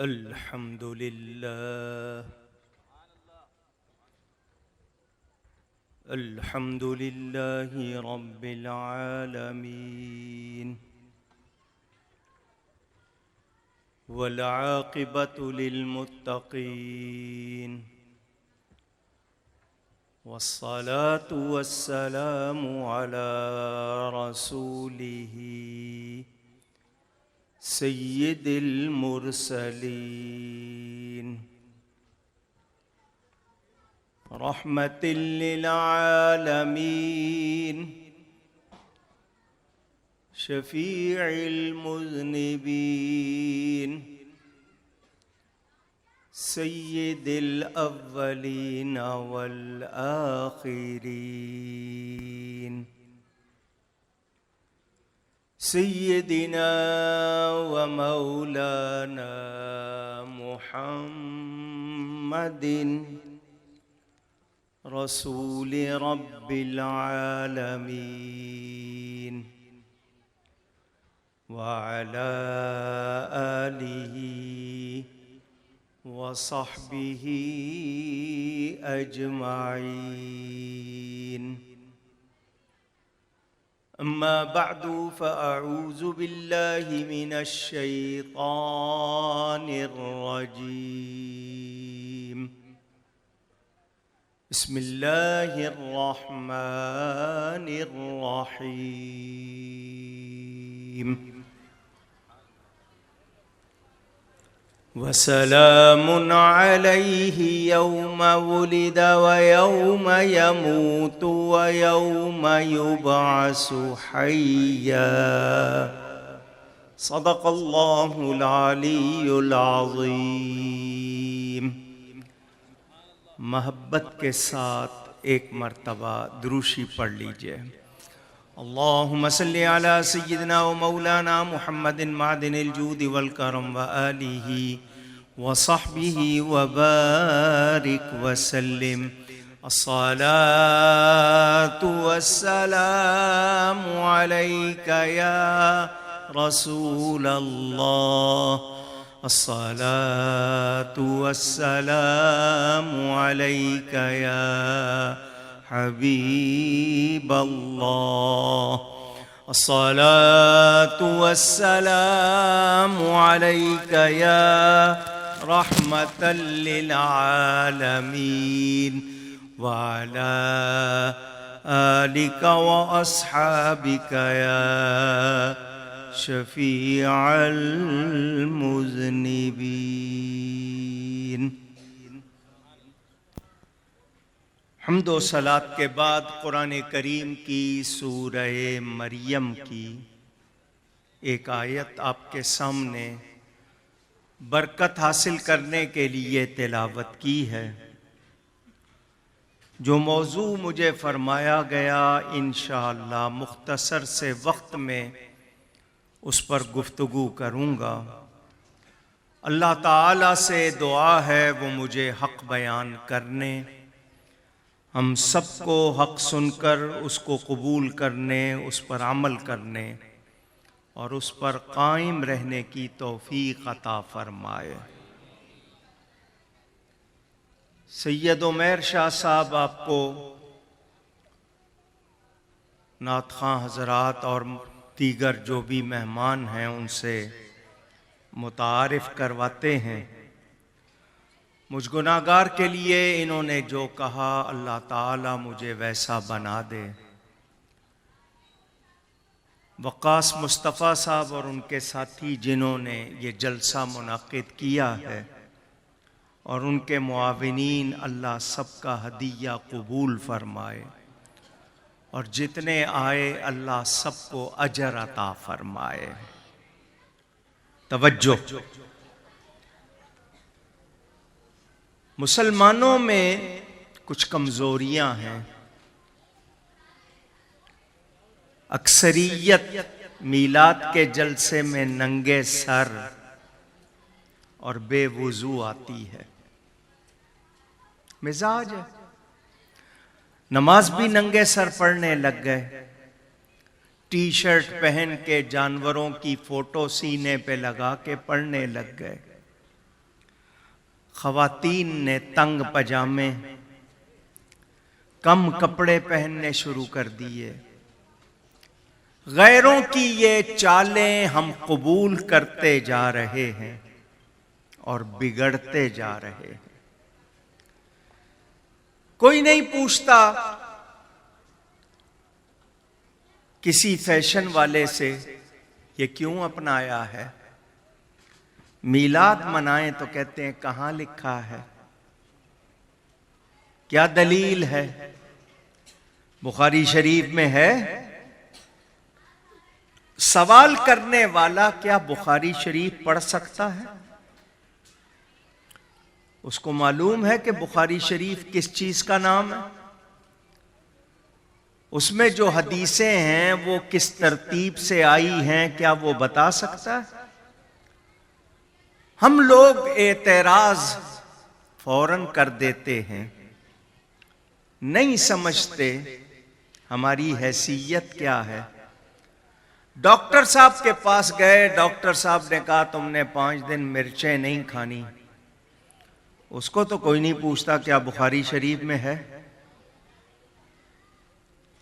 الحمد لله الحمد لله رب العالمين والعاقبة للمتقين والصلاة والسلام على رسوله سید المرسلین رحمت للعالمین شفیع المذنبین سید الاولین والآخرین سيدنا ومولانا محمد رسول رب العالمين وعلى آله وصحبه أجمعين أما بعد فأعوذ بالله من الشيطان الرجيم بسم الله الرحمن الرحيم وسلام عليه يوم ولد ويوم يموت ويوم يبعث حيا صدق الله العلي العظيم۔ محبت کے ساتھ ایک مرتبہ دروشی پڑھ لیجئے۔ اللہم صلی علی سیدنا و مولانا محمد معدن الجود والکرم وآلہ وصحبہ وبارک وسلم۔ الصلاة والسلام علیک یا رسول اللہ، الصلاة والسلام علیک یا حبیب اللہ، الصلاة والسلام علیک یا رحمة للعالمین وعلى آلک واصحابک یا شفیع المذنبین۔ حمد و صلاۃ کے بعد قرآن کریم کی سورہ مریم کی ایک آیت آپ کے سامنے برکت حاصل کرنے کے لیے تلاوت کی ہے۔ جو موضوع مجھے فرمایا گیا انشاءاللہ مختصر سے وقت میں اس پر گفتگو کروں گا۔ اللہ تعالیٰ سے دعا ہے وہ مجھے حق بیان کرنے، ہم سب کو حق سن کر اس کو قبول کرنے، اس پر عمل کرنے اور اس پر قائم رہنے کی توفیق عطا فرمائے۔ سید عمیر شاہ صاحب آپ کو نعت خواں حضرات اور دیگر جو بھی مہمان ہیں ان سے متعارف کرواتے ہیں۔ مجھ گناہگار کے لیے انہوں نے جو کہا اللہ تعالیٰ مجھے ویسا بنا دے۔ وقاص مصطفیٰ صاحب اور ان کے ساتھی جنہوں نے یہ جلسہ منعقد کیا ہے اور ان کے معاونین، اللہ سب کا ہدیہ قبول فرمائے اور جتنے آئے اللہ سب کو اجر عطا فرمائے۔ توجہ، مسلمانوں میں کچھ کمزوریاں ہیں۔ اکثریت میلاد کے جلسے میں ننگے سر اور بے وضو آتی ہے، مزاج ہے۔ نماز بھی ننگے سر پڑھنے لگ گئے، ٹی شرٹ پہن کے جانوروں کی فوٹو سینے پہ لگا کے پڑھنے لگ گئے۔ خواتین نے تنگ پجامے، کم کپڑے پہننے شروع کر دیے۔ غیروں کی یہ چالیں ہم قبول کرتے جا رہے ہیں اور بگڑتے جا رہے ہیں۔ کوئی نہیں پوچھتا کسی فیشن والے سے یہ کیوں اپنایا ہے۔ میلاد منائیں تو کہتے ہیں کہاں لکھا ہے، کیا دلیل ہے، بخاری شریف میں ہے؟ سوال کرنے والا کیا بخاری شریف پڑھ سکتا ہے؟ اس کو معلوم ہے کہ بخاری شریف کس چیز کا نام ہے؟ اس میں جو حدیثیں ہیں وہ کس ترتیب سے آئی ہیں، کیا وہ بتا سکتا ہے؟ ہم لوگ اعتراض فوراً کر دیتے ہیں، نہیں سمجھتے ہماری حیثیت کیا ہے۔ ڈاکٹر صاحب کے پاس گئے، ڈاکٹر صاحب نے کہا تم نے 5 دن مرچیں نہیں کھانی۔ اس کو تو کوئی نہیں پوچھتا کیا بخاری شریف میں ہے،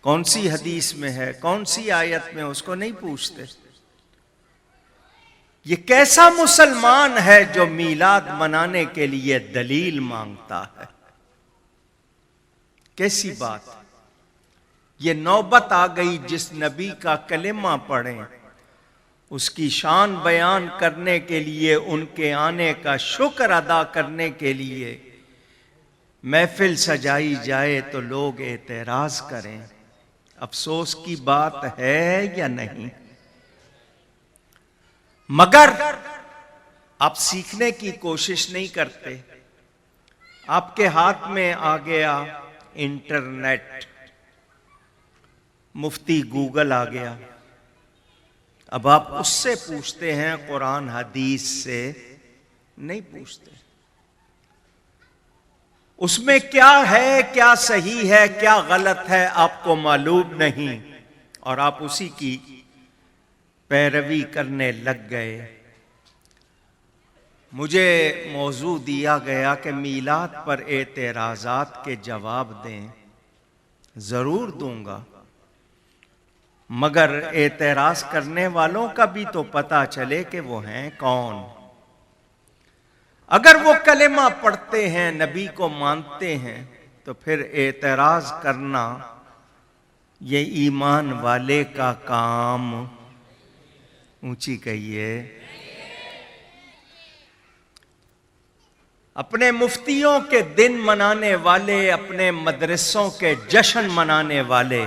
کون سی حدیث میں ہے، کون سی آیت میں، اس کو نہیں پوچھتے۔ یہ کیسا مسلمان ہے جو میلاد منانے کے لیے دلیل مانگتا ہے؟ کیسی بات؟ یہ نوبت آ گئی جس نبی کا کلمہ پڑھیں، اس کی شان بیان کرنے کے لیے، ان کے آنے کا شکر ادا کرنے کے لیے محفل سجائی جائے تو لوگ اعتراض کریں۔ افسوس کی بات ہے یا نہیں؟ مگر آپ سیکھنے کی کوشش نہیں کرتے۔ آپ کے ہاتھ میں آ گیا انٹرنیٹ، مفتی گوگل آ گیا، اب آپ اس سے پوچھتے ہیں، قرآن حدیث سے نہیں پوچھتے۔ اس میں کیا ہے، کیا صحیح ہے، کیا غلط ہے، آپ کو معلوم نہیں، اور آپ اسی کی پیروی کرنے لگ گئے۔ مجھے موضوع دیا گیا کہ میلاد پر اعتراضات کے جواب دیں، ضرور دوں گا، مگر اعتراض کرنے والوں کا بھی تو پتہ چلے کہ وہ ہیں کون۔ اگر وہ کلمہ پڑھتے ہیں، نبی کو مانتے ہیں، تو پھر اعتراض کرنا یہ ایمان والے کا کام، اونچی کہیے۔ اپنے مفتیوں کے دن منانے والے، اپنے مدرسوں کے جشن منانے والے،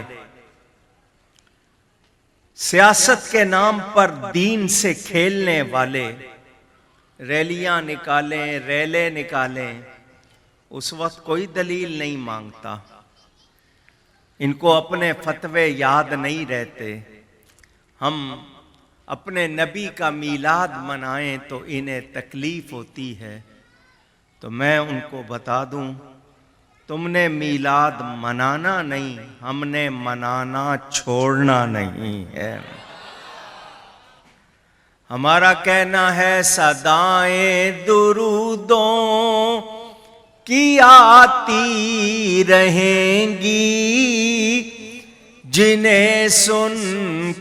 سیاست کے نام پر دین سے کھیلنے والے، ریلیاں نکالیں، ریلیں نکالیں، اس وقت کوئی دلیل نہیں مانگتا۔ ان کو اپنے فتوے یاد نہیں رہتے۔ ہم اپنے نبی کا میلاد منائیں تو انہیں تکلیف ہوتی ہے، تو میں ان کو بتا دوں تم نے میلاد منانا نہیں، ہم نے منانا چھوڑنا نہیں ہے۔ ہمارا کہنا ہے صدائیں درودوں کی آتی رہیں گی، جنہیں سن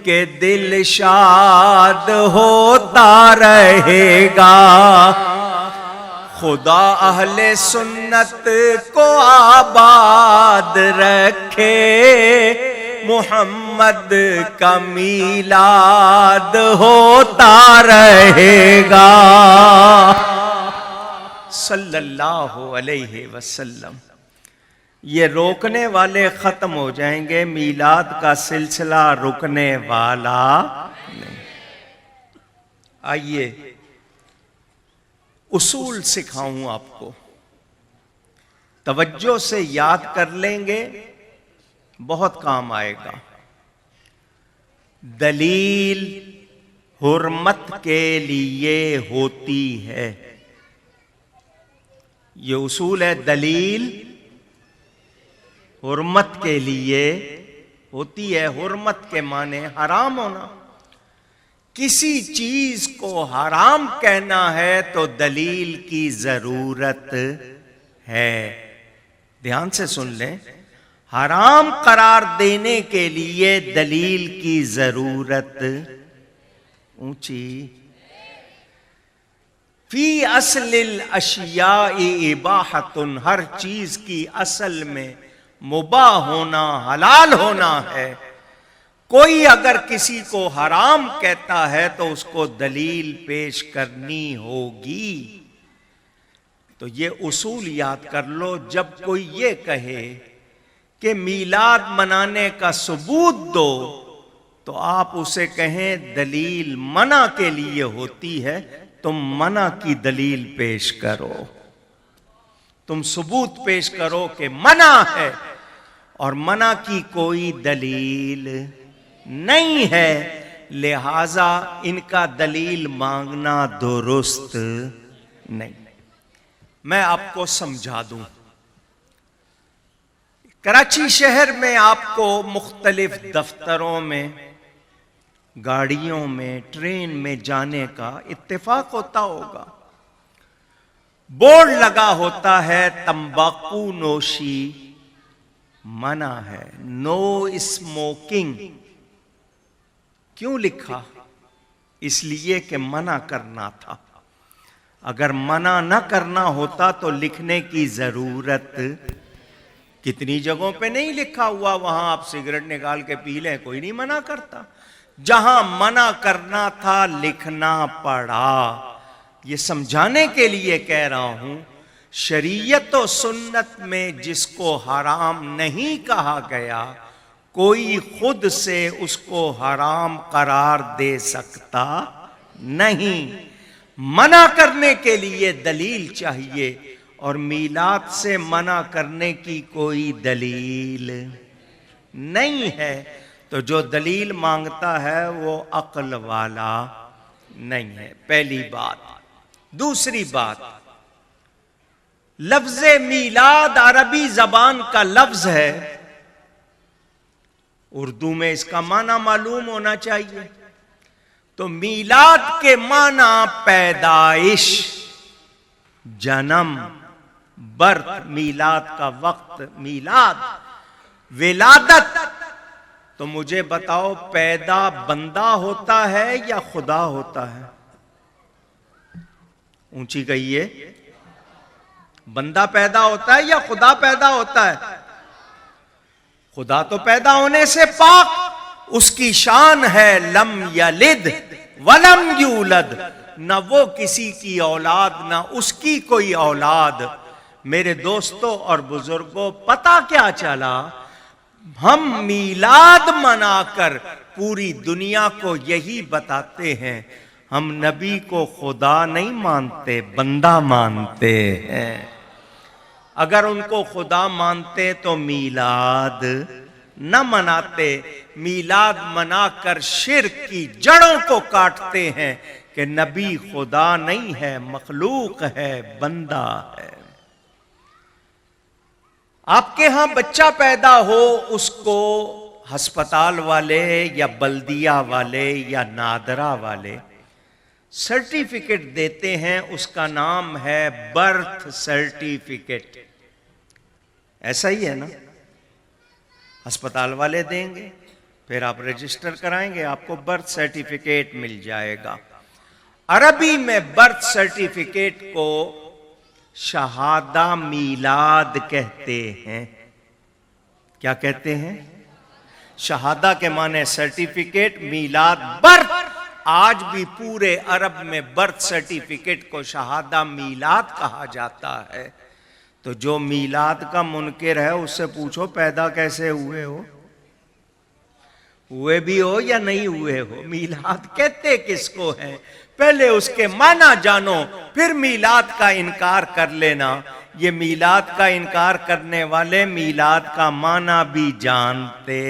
کے دل شاد ہوتا رہے گا۔ خدا اہل سنت کو آباد رکھے، محمد کا میلاد ہوتا رہے گا، صلی اللہ علیہ وسلم۔ یہ روکنے والے ختم ہو جائیں گے، میلاد کا سلسلہ رکنے والا نہیں۔ آئیے اصول سکھاؤں آپ کو، توجہ سے یاد کر لیں گے بہت کام آئے گا۔ دلیل حرمت کے لیے ہوتی ہے، یہ اصول ہے۔ دلیل حرمت کے لیے ہوتی ہے، حرمت کے معنی حرام ہونا۔ کسی چیز کو حرام کہنا ہے تو دلیل کی ضرورت ہے. دھیان سے سن لیں، حرام قرار دینے کے لیے دلیل کی ضرورت اونچی. فی اصل الاشیاء اباحۃ، ہر چیز کی اصل میں مباح ہونا، حلال ہونا ہے. کوئی اگر کسی کو حرام کہتا ہے تو اس کو دلیل پیش کرنی ہوگی. تو یہ اصول یاد کر لو. جب کوئی یہ کہے کہ میلاد منانے کا ثبوت دو تو آپ اسے کہیں دلیل منع کے لیے ہوتی ہے، تم منع کی دلیل پیش کرو، تم ثبوت پیش کرو کہ منع ہے، اور منع کی کوئی دلیل نہیں ہے، لہذا ان کا دلیل مانگنا درست نہیں. میں آپ کو سمجھا دوں. کراچی شہر میں آپ کو مختلف دفتروں میں، گاڑیوں میں، ٹرین میں جانے کا اتفاق ہوتا ہوگا. بورڈ لگا ہوتا ہے تمباکو نوشی منع ہے، نو اسموکنگ. کیوں لکھا؟ اس لیے کہ منع کرنا تھا. اگر منع نہ کرنا ہوتا تو لکھنے کی ضرورت. کتنی جگہوں پہ نہیں لکھا ہوا وہاں آپ سگریٹ نکال کے پی لیں، کوئی نہیں منع کرتا. جہاں منع کرنا تھا لکھنا پڑا. یہ سمجھانے کے لیے کہہ رہا ہوں، شریعت و سنت میں جس کو حرام نہیں کہا گیا، کوئی خود سے اس کو حرام قرار دے سکتا نہیں. منع کرنے کے لیے دلیل چاہیے، اور میلاد سے منع کرنے کی کوئی دلیل نہیں ہے. تو جو دلیل مانگتا ہے وہ عقل والا نہیں ہے. پہلی بات. دوسری بات، لفظ میلاد عربی زبان کا لفظ ہے. اردو میں اس کا معنی معلوم ہونا چاہیے. تو میلاد کے معنی پیدائش، جنم، برت. میلاد کا وقت میلاد، ولادت. تو مجھے بتاؤ، پیدا بندہ ہوتا ہے یا خدا ہوتا ہے؟ اونچی کہیے. بندہ پیدا ہوتا ہے یا خدا پیدا ہوتا ہے؟ خدا تو پیدا ہونے سے پاک. اس کی شان ہے لم یلد ولم یولد. نہ وہ کسی کی اولاد نہ اس کی کوئی اولاد. میرے دوستوں اور بزرگوں، پتہ کیا چلا؟ ہم میلاد منا کر پوری دنیا کو یہی بتاتے ہیں، ہم نبی کو خدا نہیں مانتے، بندہ مانتے ہیں. اگر ان کو خدا مانتے تو میلاد نہ مناتے. میلاد منا کر شرک کی جڑوں کو کاٹتے ہیں کہ نبی خدا نہیں ہے، مخلوق ہے، بندہ ہے. آپ کے ہاں بچہ پیدا ہو، اس کو ہسپتال والے یا بلدیہ والے یا نادرا والے سرٹیفکیٹ دیتے ہیں. اس کا نام ہے برتھ سرٹیفکیٹ. ایسا ہی ہے نا؟ ہسپتال والے دیں گے، پھر آپ رجسٹر کرائیں گے، آپ کو برتھ سرٹیفکیٹ مل جائے گا. عربی میں برتھ سرٹیفکیٹ کو شہادہ میلاد کہتے ہیں. کیا کہتے ہیں؟ شہادہ کے معنی سرٹیفکیٹ، میلاد برتھ. آج بھی پورے عرب میں برتھ سرٹیفکیٹ کو شہادہ میلاد کہا جاتا ہے. تو جو میلاد کا منکر ہے اس سے پوچھو پیدا کیسے ہوئے ہو؟ ہوئے بھی ہو یا نہیں ہوئے ہو؟ میلاد کہتے کس کو ہیں؟ پہلے اس کے معنی جانو، پھر میلاد کا انکار کر لینا. یہ میلاد کا انکار کرنے والے میلاد کا معنی بھی جانتے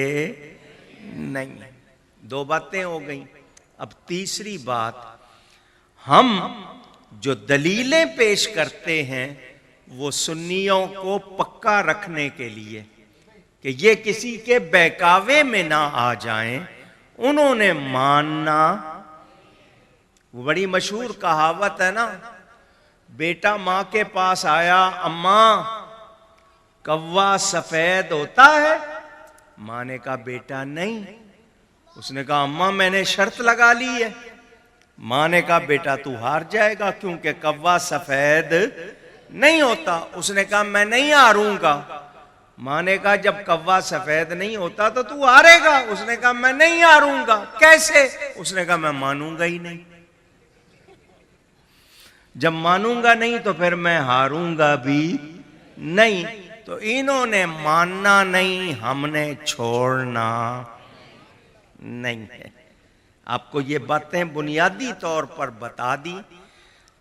نہیں. دو باتیں ہو گئیں. اب تیسری بات، ہم جو دلیلیں پیش کرتے ہیں وہ سنیوں کو پکا رکھنے کے لیے کہ یہ کسی کے بہکاوے میں نہ آ جائیں، انہوں نے ماننا وہ بڑی مشہور کہاوت ہے نا، بیٹا ماں کے پاس آیا، اماں کوا سفید ہوتا ہے؟ ماں نے کہا بیٹا نہیں۔ اس نے کہا اماں میں نے شرط لگا لی ہے۔ ماں نے کہا بیٹا تو ہار جائے گا کیونکہ کوا سفید نہیں ہوتا۔ اس نے کہا میں نہیں ہاروں گا۔ ماں نے کہا جب کوا سفید نہیں ہوتا تو ہارے گا۔ اس نے کہا میں نہیں ہاروں گا۔ کیسے؟ اس نے کہا میں مانوں گا ہی نہیں۔ جب مانوں گا نہیں تو پھر میں ہاروں گا بھی نہیں۔ تو انہوں نے ماننا نہیں، ہم نے چھوڑنا نہیں ہے۔ آپ کو یہ باتیں بنیادی طور پر بتا دی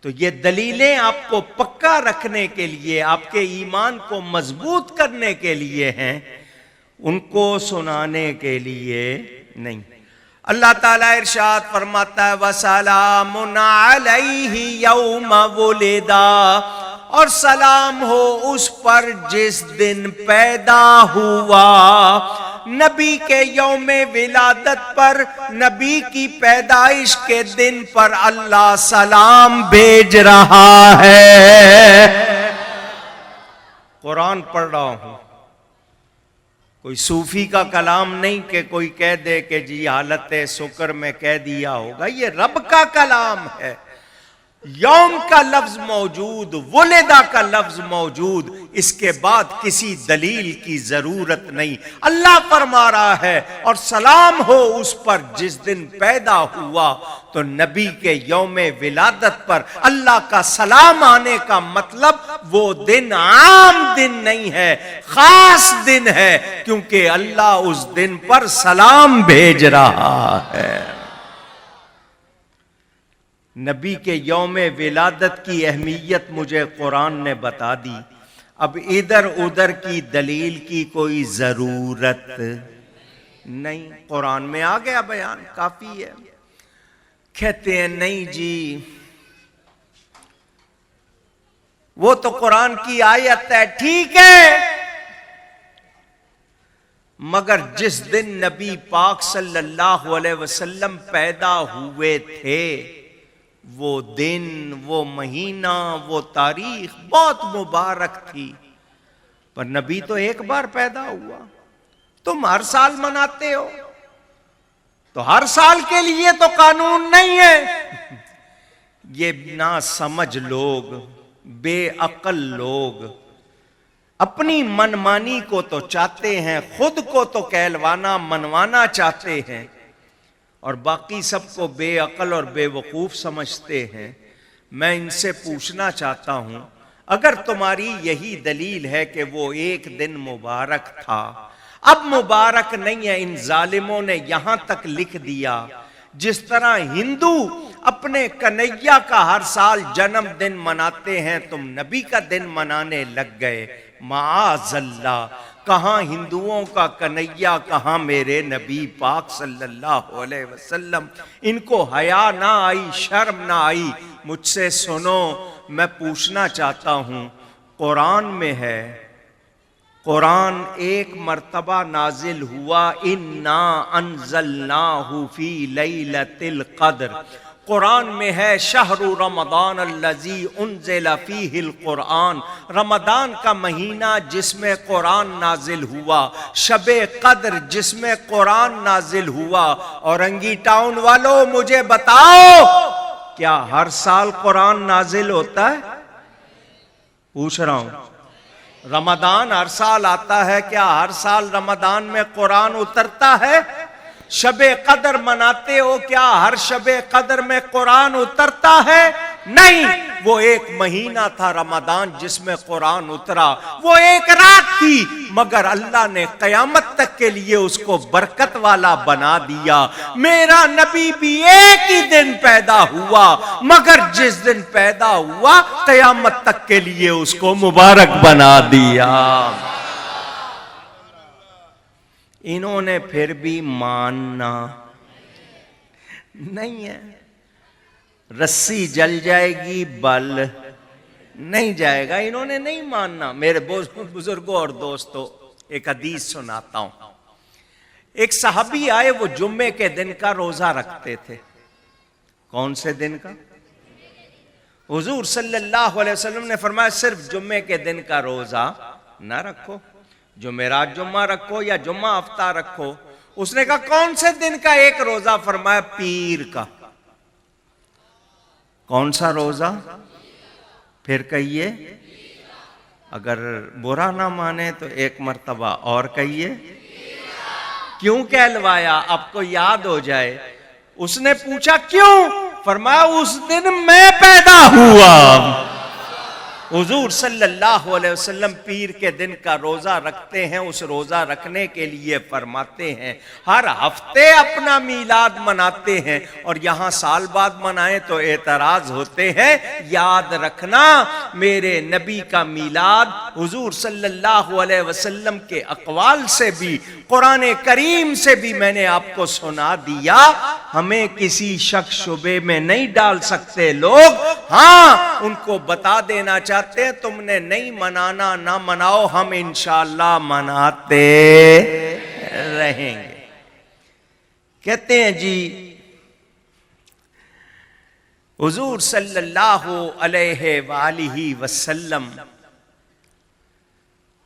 تو یہ دلیلیں آپ کو پکا رکھنے کے لیے، آپ کے ایمان کو مضبوط کرنے کے لیے ہیں، ان کو سنانے کے لیے نہیں۔ اللہ تعالیٰ ارشاد فرماتا ہے وَسَلَامٌ عَلَيْهِ يَوْمَ وُلِدَ، اور سلام ہو اس پر جس دن پیدا ہوا۔ نبی کے یوم ولادت پر، نبی کی پیدائش کے دن پر اللہ سلام بھیج رہا ہے۔ قرآن پڑھ رہا ہوں، کوئی صوفی کا کلام نہیں کہ کوئی کہہ دے کہ جی حالت سکر میں کہہ دیا ہوگا، یہ رب کا کلام ہے۔ یوم کا لفظ موجود، ولدہ کا لفظ موجود، اس کے بعد کسی دلیل کی ضرورت نہیں۔ اللہ فرما رہا ہے اور سلام ہو اس پر جس دن پیدا ہوا۔ تو نبی کے یوم ولادت پر اللہ کا سلام آنے کا مطلب وہ دن عام دن نہیں ہے، خاص دن ہے، کیونکہ اللہ اس دن پر سلام بھیج رہا ہے۔ نبی کے یوم ولادت کی اہمیت مجھے قرآن نے بتا دی، اب ادھر ادھر کی دلیل کی کوئی ضرورت نہیں، قرآن میں آ گیا بیان، کافی ہے۔ کہتے ہیں نہیں جی وہ تو قرآن کی آیت ہے، ٹھیک ہے، مگر جس دن نبی پاک صلی اللہ علیہ وسلم پیدا ہوئے تھے، وہ دن، وہ مہینہ، وہ تاریخ بہت مبارک تھی، پر نبی تو ایک بار پیدا ہوا۔ تم ہر سال مناتے ہو تو ہر سال کے لیے تو قانون نہیں ہے۔ یہ نا سمجھ لوگ، بے عقل لوگ اپنی منمانی کو تو چاہتے ہیں، خود کو تو کہلوانا منوانا چاہتے ہیں، اور باقی سب کو بے عقل اور بے وقوف سمجھتے ہیں۔ میں ان سے پوچھنا چاہتا ہوں، اگر تمہاری یہی دلیل ہے کہ وہ ایک دن مبارک تھا، اب مبارک نہیں ہے، ان ظالموں نے یہاں تک لکھ دیا جس طرح ہندو اپنے کنیا کا ہر سال جنم دن مناتے ہیں، تم نبی کا دن منانے لگ گئے۔ معاذ اللہ، کہاں ہندوؤں کا کنیا، کہاں میرے نبی پاک صلی اللہ علیہ وسلم۔ ان کو حیا نہ آئی، شرم نہ آئی۔ مجھ سے سنو، میں پوچھنا چاہتا ہوں، قرآن میں ہے، قرآن ایک مرتبہ نازل ہوا، اِنَّا أَنزَلْنَاهُ فِي لَيْلَةِ الْقَدْرِ، قرآن میں ہے شہر رمضان الذی انزل فیہ القرآن، رمضان کا مہینہ جس میں قرآن نازل ہوا، شب قدر جس میں قرآن نازل ہوا۔ اورنگی ٹاؤن والوں مجھے بتاؤ، کیا ہر سال قرآن نازل ہوتا ہے؟ پوچھ رہا ہوں، رمضان ہر سال آتا ہے، کیا ہر سال رمضان میں قرآن اترتا ہے؟ شب قدر مناتے ہو، کیا ہر شب قدر میں قرآن اترتا ہے؟ نہیں، وہ ایک مہینہ تھا رمضان جس میں قرآن اترا، وہ ایک رات تھی، مگر اللہ نے قیامت تک کے لیے اس کو برکت والا بنا دیا۔ میرا نبی بھی ایک ہی دن پیدا ہوا، مگر جس دن پیدا ہوا قیامت تک کے لیے اس کو مبارک بنا دیا۔ انہوں نے پھر بھی ماننا نہیں ہے، رسی جل جائے گی بل نہیں جائے گا، انہوں نے نہیں ماننا۔ میرے بزرگوں اور دوستوں، ایک حدیث سناتا ہوں۔ ایک صحابی آئے، وہ جمعے کے دن کا روزہ رکھتے تھے۔ کون سے دن کا؟ حضور صلی اللہ علیہ وسلم نے فرمایا صرف جمعے کے دن کا روزہ نہ رکھو، جمعرات جمعہ رکھو یا جمعہ ہفتہ رکھو۔ اس نے کہا کون سے دن کا ایک روزہ؟ فرمایا پیر کا۔ کون سا روزہ؟ پھر کہیے، اگر برا نہ مانے تو ایک مرتبہ اور کہیے۔ کیوں کہلوایا؟ آپ کو یاد ہو جائے۔ اس نے پوچھا کیوں؟ فرمایا اس دن میں پیدا ہوا۔ حضور صلی اللہ علیہ وسلم پیر کے دن کا روزہ رکھتے ہیں۔ اس روزہ رکھنے کے لیے فرماتے ہیں ہر ہفتے اپنا میلاد مناتے ہیں، اور یہاں سال بعد منائیں تو اعتراض ہوتے ہیں۔ یاد رکھنا میرے نبی کا میلاد حضور صلی اللہ علیہ وسلم کے اقوال سے بھی، قرآن کریم سے بھی میں نے آپ کو سنا دیا۔ ہمیں کسی شک شبے میں نہیں ڈال سکتے لوگ۔ ہاں ان کو بتا دینا چاہتے ہیں تم نے نہیں منانا نہ مناؤ، ہم انشاءاللہ مناتے رہیں گے۔ کہتے ہیں جی حضور صلی اللہ علیہ وآلہ وسلم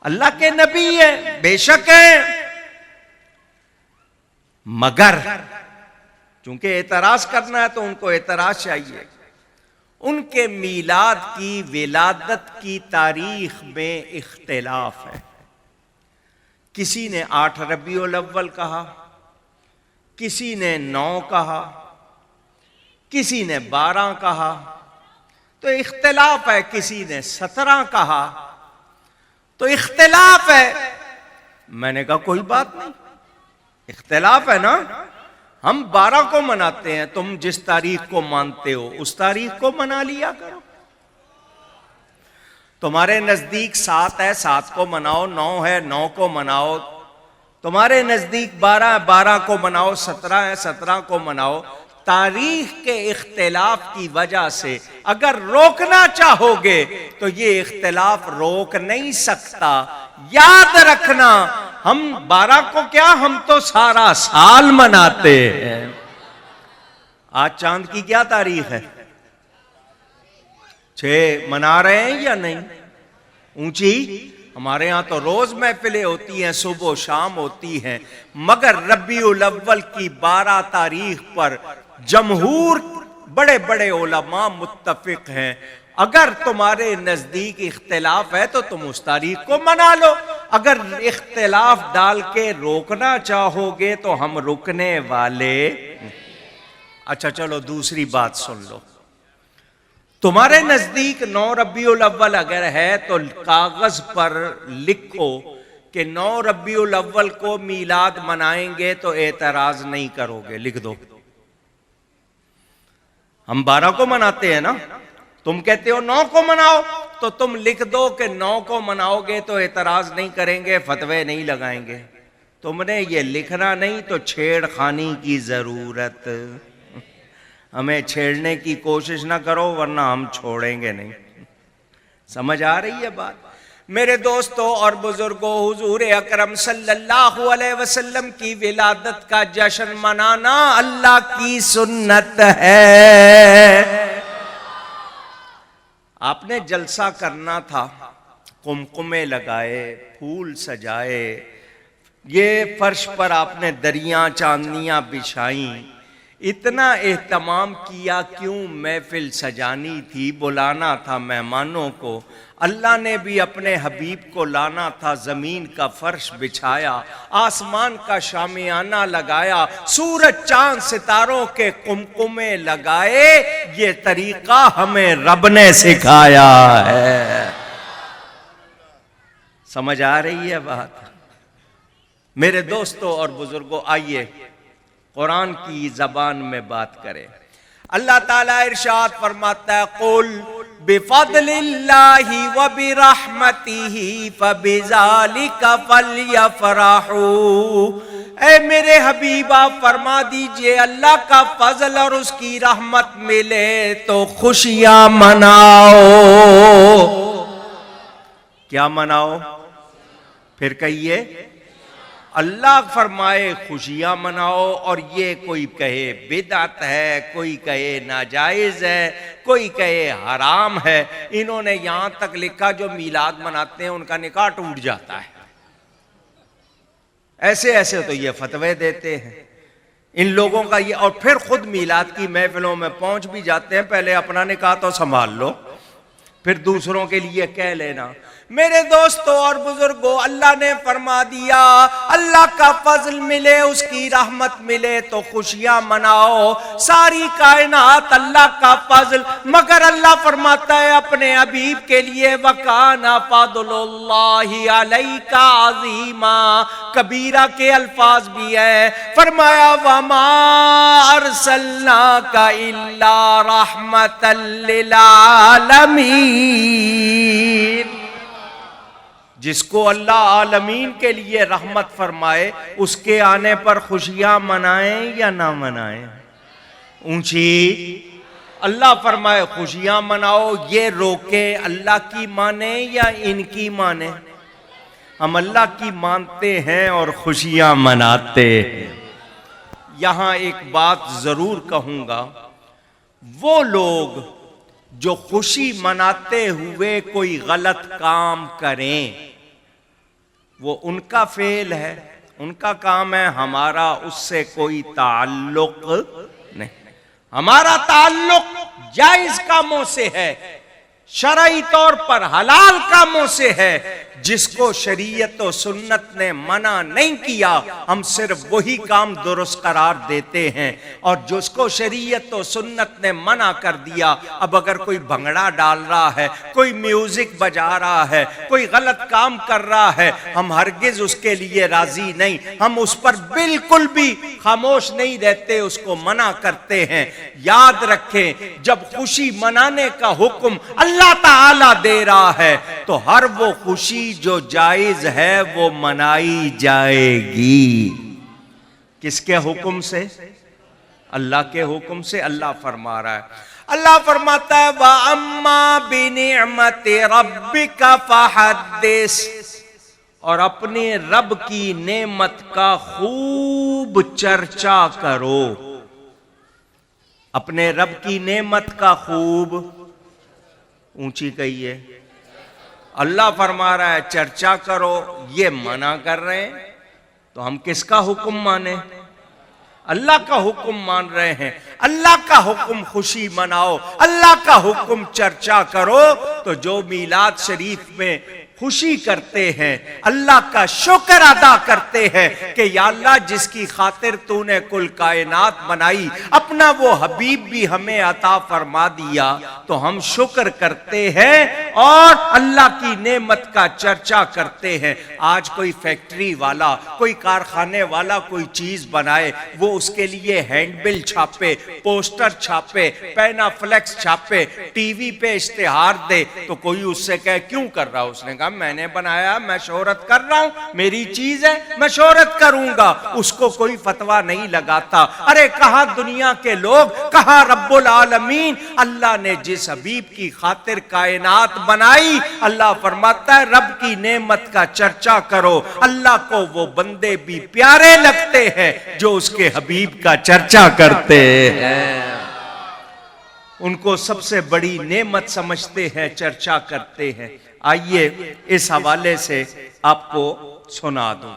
اللہ کے نبی ہیں، بے شک ہیں، مگر چونکہ اعتراض کرنا ہے تو ان کو اعتراض چاہیے۔ ان کے میلاد کی ولادت کی تاریخ میں اختلاف ہے۔ کسی نے 8 ربیع الاول کہا، کسی نے 9 کہا، کسی نے 12 کہا، تو اختلاف ہے۔ کسی نے 17 کہا تو اختلاف ہے۔ میں نے کہا کوئی بات نہیں، اختلاف ہے نا، ہم 12 کو مناتے ہیں، تم جس تاریخ کو مانتے ہو اس تاریخ کو منا لیا کرو۔ تمہارے نزدیک 7 ہے، 7 کو مناؤ، 9 ہے 9 کو مناؤ، تمہارے نزدیک 12 ہے 12 کو مناؤ، 17 ہے 17 کو مناؤ۔ تاریخ کے اختلاف کی وجہ سے اگر روکنا چاہو گے تو یہ اختلاف روک نہیں سکتا۔ یاد رکھنا ہم 12 کو کیا، ہم تو سارا سال مناتے ہیں۔ آج چاند کی کیا تاریخ ہے؟ 6 منا رہے ہیں یا نہیں؟ اونچی ہمارے ہاں تو روز محفلیں ہوتی ہیں، صبح و شام ہوتی ہیں، مگر ربیع الاول کی 12 تاریخ پر جمہور بڑے بڑے علماء متفق ہیں۔ اگر تمہارے نزدیک اختلاف ہے تو تم اس تاریخ کو منا لو، اگر اختلاف ڈال کے روکنا چاہو گے تو ہم رکنے والے۔ اچھا چلو دوسری بات سن لو، تمہارے نزدیک 9 ربیع الاول اگر ہے تو کاغذ پر لکھو کہ 9 ربیع الاول کو میلاد منائیں گے تو اعتراض نہیں کرو گے، لکھ دو۔ ہم 12 کو مناتے ہیں نا، تم کہتے ہو 9 کو مناؤ، تو تم لکھ دو کہ 9 کو مناؤ گے تو اعتراض نہیں کریں گے، فتوے نہیں لگائیں گے۔ تم نے یہ لکھنا نہیں تو چھیڑ خانی کی ضرورت، ہمیں چھیڑنے کی کوشش نہ کرو ورنہ ہم چھوڑیں گے نہیں۔ سمجھ آ رہی ہے بات؟ میرے دوستوں اور بزرگوں، حضور اکرم صلی اللہ علیہ وسلم کی ولادت کا جشن منانا اللہ کی سنت ہے۔ آپ نے جلسہ کرنا تھا، قمقمے لگائے، پھول سجائے، یہ فرش پر آپ نے دریاں چاندنیاں بچھائیں، اتنا اہتمام کیا، کیوں؟ محفل سجانی تھی، بلانا تھا مہمانوں کو، اللہ نے بھی اپنے حبیب کو لانا تھا، زمین کا فرش بچھایا، آسمان کا شامیانہ لگایا، سورج چاند ستاروں کے قمقمے لگائے، یہ طریقہ ہمیں رب نے سکھایا ہے۔ سمجھ آ رہی ہے بات؟ میرے دوستوں اور بزرگوں، آئیے قرآن کی زبان میں بات کریں۔ اللہ تعالیٰ ارشاد فرماتا ہے قُلْ بِفَضْلِ اللَّهِ وَبِرَحْمَتِهِ فَبِذَلِكَ فَلْيَفْرَحُوا۔ اے میرے حبیب آپ فرما دیجئے اللہ کا فضل اور اس کی رحمت ملے تو خوشیاں مناؤ۔ کیا مناؤ؟ پھر کہیے اللہ فرمائے خوشیاں مناؤ، اور یہ کوئی کہے بدعت ہے، کوئی کہے ناجائز ہے، کوئی کہے حرام ہے۔ انہوں نے یہاں تک لکھا جو میلاد مناتے ہیں ان کا نکاح ٹوٹ جاتا ہے۔ ایسے ایسے تو یہ فتوے دیتے ہیں ان لوگوں کا یہ، اور پھر خود میلاد کی محفلوں میں پہنچ بھی جاتے ہیں۔ پہلے اپنا نکاح تو سنبھال لو، پھر دوسروں کے لیے کہہ لینا۔ میرے دوستوں اور بزرگوں، اللہ نے فرما دیا اللہ کا فضل ملے، اس کی رحمت ملے تو خوشیاں مناؤ۔ ساری کائنات اللہ کا فضل، مگر اللہ فرماتا ہے اپنے حبیب کے لیے وَكَانَ فَضْلُ اللَّهِ عَلَيْكَ عَظِيمًا، کبیرہ کے الفاظ بھی ہے۔ فرمایا وَمَا أَرْسَلْنَاكَ إِلَّا رَحْمَةً لِّلْعَالَمِينَ، جس کو اللہ عالمین کے لیے رحمت فرمائے اس کے آنے پر خوشیاں منائیں یا نہ منائیں؟ اونچی اللہ فرمائے خوشیاں مناؤ، یہ روکے اللہ کی مانیں یا ان کی مانیں؟ ہم اللہ کی مانتے ہیں اور خوشیاں مناتے ہیں۔ یہاں ایک بات ضرور کہوں گا، وہ لوگ جو خوشی مناتے ہوئے کوئی غلط کام کریں وہ ان کا فعل ہے، ان کا کام ہے، ہمارا اس سے کوئی تعلق نہیں۔ ہمارا تعلق جائز کاموں سے ہے، شرعی طور پر حلال کاموں سے ہے۔ جس کو شریعت و سنت نے منع نہیں کیا ہم صرف وہی کام درست قرار دیتے ہیں، اور جس کو شریعت و سنت نے منع کر دیا، اب اگر کوئی بھنگڑا ڈال رہا ہے، کوئی میوزک بجا رہا ہے، کوئی غلط کام کر رہا ہے، ہم ہرگز اس کے لیے راضی نہیں، ہم اس پر بالکل بھی خاموش نہیں رہتے، اس کو منع کرتے ہیں۔ یاد رکھیں جب خوشی منانے کا حکم اللہ تعالی دے رہا ہے تو ہر وہ خوشی جو جائز ہے وہ منائی جائے گی۔ کس کے حکم سے؟ اللہ کے حکم سے۔ اللہ فرما رہا ہے، اللہ فرماتا ہے وَأَمَّا بِنِعْمَةِ رَبِّكَ فَحَدِّثْ، اور اپنے رب کی نعمت کا خوب چرچا کرو۔ اپنے رب کی نعمت کا خوب، اونچی کہیے، اللہ فرما رہا ہے چرچا کرو، یہ منع کر رہے ہیں تو ہم کس کا حکم مانیں؟ اللہ کا حکم مان رہے ہیں۔ اللہ کا حکم خوشی مناؤ، اللہ کا حکم چرچا کرو، تو جو میلاد شریف میں خوشی کرتے ہیں، اللہ کا شکر ادا کرتے ہیں کہ یا اللہ جس کی خاطر تو نے کل کائنات بنائی، اپنا وہ حبیب بھی ہمیں عطا فرما دیا، تو ہم شکر کرتے ہیں اور اللہ کی نعمت کا چرچا کرتے ہیں۔ آج کوئی فیکٹری والا، کوئی کارخانے والا کوئی چیز بنائے، وہ اس کے لیے ہینڈ بل چھاپے، پوسٹر چھاپے، پینا فلیکس چھاپے، ٹی وی پہ اشتہار دے، تو کوئی اس سے کہے کیوں کر رہا؟ اس نے کہا میں نے بنایا، میں شہرت کر رہا ہوں، میری چیز ہے، میں شہرت کروں گا۔ اس کو کوئی فتویٰ نہیں لگاتا۔ ارے کہاں دنیا کے لوگ، کہاں رب العالمین؟ اللہ نے جس حبیب کی خاطر کائنات بنائی، اللہ فرماتا ہے رب کی نعمت کا چرچا کرو۔ اللہ کو وہ بندے بھی پیارے لگتے ہیں جو اس کے حبیب کا چرچا کرتے ہیں، ان کو سب سے بڑی نعمت سمجھتے ہیں، چرچا کرتے ہیں۔ آئیے اس حوالے سے آپ کو سنا دوں۔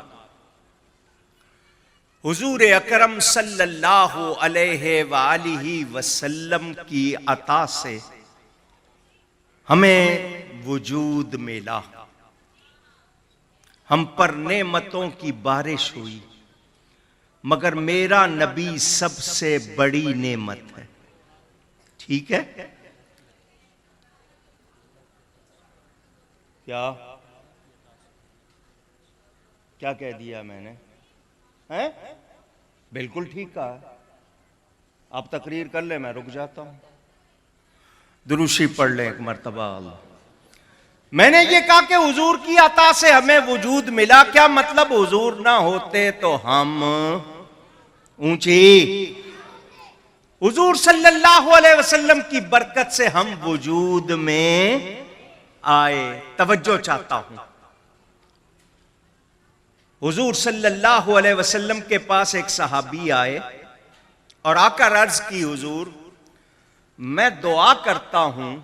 حضور اکرم صلی اللہ علیہ وآلہ وسلم کی عطا سے ہمیں وجود ملا، ہم پر نعمتوں کی بارش ہوئی، مگر میرا نبی سب سے بڑی نعمت ہے۔ ٹھیک ہے؟ کیا کہہ دیا میں نے؟ بالکل ٹھیک کہا۔ آپ تقریر کر لیں، میں رک جاتا ہوں۔ دروشی پڑھ لیں ایک مرتبہ۔ میں نے یہ کہا کہ حضور کی عطا سے ہمیں وجود ملا، کیا مطلب حضور نہ ہوتے تو ہم، اونچی، حضور صلی اللہ علیہ وسلم کی برکت سے ہم وجود میں آئے۔ توجہ چاہتا ہوں، حضور صلی اللہ علیہ وسلم کے پاس ایک صحابی آئے اور آ کر عرض کی، حضور میں دعا کرتا ہوں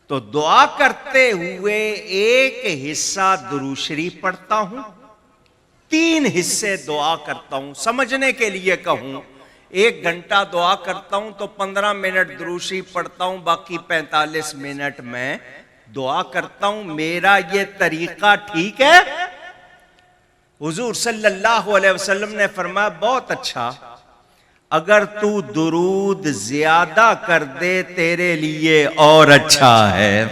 تو دعا کرتے ہوئے ایک حصہ درود شریف پڑھتا ہوں، 3 حصے دعا کرتا ہوں۔ سمجھنے کے لیے کہوں، 1 گھنٹہ دعا کرتا ہوں تو 15 منٹ درود شریف پڑھتا ہوں، باقی 45 منٹ میں دعا کرتا ہوں، میرا یہ طریقہ ٹھیک ہے؟ حضور صلی اللہ علیہ وسلم نے فرمایا، بہت اچھا، اگر تو درود زیادہ کر دے تیرے لیے اور اچھا ہے۔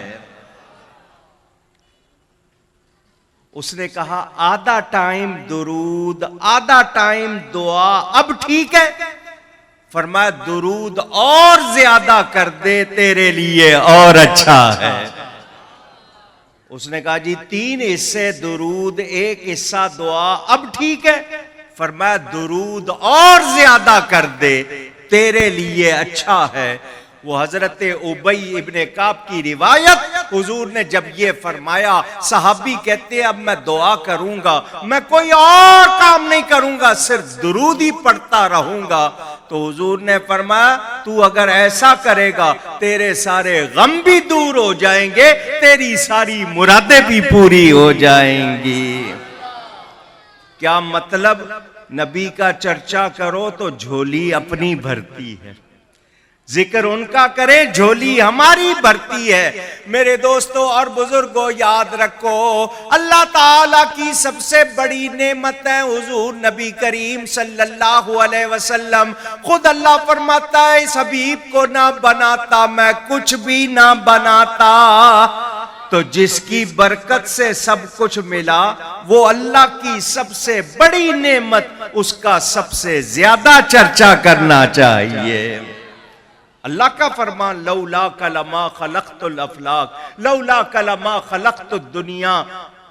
اس نے کہا آدھا ٹائم درود آدھا ٹائم دعا، اب ٹھیک ہے؟ فرمایا درود اور زیادہ کر دے تیرے لیے اور اچھا ہے۔ اس نے کہا جی 3 حصے درود 1 حصہ دعا، اب ٹھیک ہے؟ فرمایا درود اور زیادہ کر دے تیرے لیے اچھا ہے۔ وہ حضرت ابی ابن کعب کی روایت، حضور نے جب یہ فرمایا، صحابی کہتے ہیں اب میں دعا کروں گا، میں کوئی اور کام نہیں کروں گا، صرف درود ہی پڑھتا رہوں گا۔ تو حضور نے فرمایا تو اگر ایسا کرے گا تیرے سارے غم بھی دور ہو جائیں گے، تیری ساری مرادیں بھی پوری ہو جائیں گی۔ کیا مطلب؟ نبی کا چرچا کرو تو جھولی اپنی بھرتی ہے، ذکر ان کا کرے جھولی ہماری بھرتی ہے۔ میرے دوستو اور بزرگوں، یاد رکھو اللہ تعالیٰ کی سب سے بڑی نعمت ہے حضور نبی کریم صلی اللہ علیہ وسلم۔ خود اللہ فرماتا ہے اس حبیب کو نہ بناتا میں کچھ بھی نہ بناتا، تو جس کی برکت سے سب کچھ ملا وہ اللہ کی سب سے بڑی نعمت، اس کا سب سے زیادہ چرچا کرنا چاہیے۔ اللہ کا فرمان لولا کلما خلقت الافلاک لولا کلما خلقت الدنیا،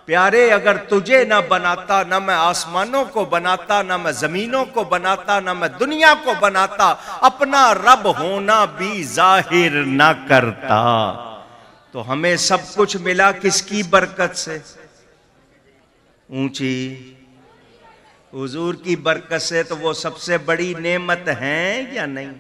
پیارے اگر تجھے نہ بناتا نہ میں آسمانوں کو بناتا، نہ میں زمینوں کو بناتا، نہ میں دنیا کو بناتا، اپنا رب ہونا بھی ظاہر نہ کرتا۔ تو ہمیں سب کچھ ملا کس کی برکت سے؟ اونچی حضور کی برکت سے، تو وہ سب سے بڑی نعمت ہیں یا نہیں؟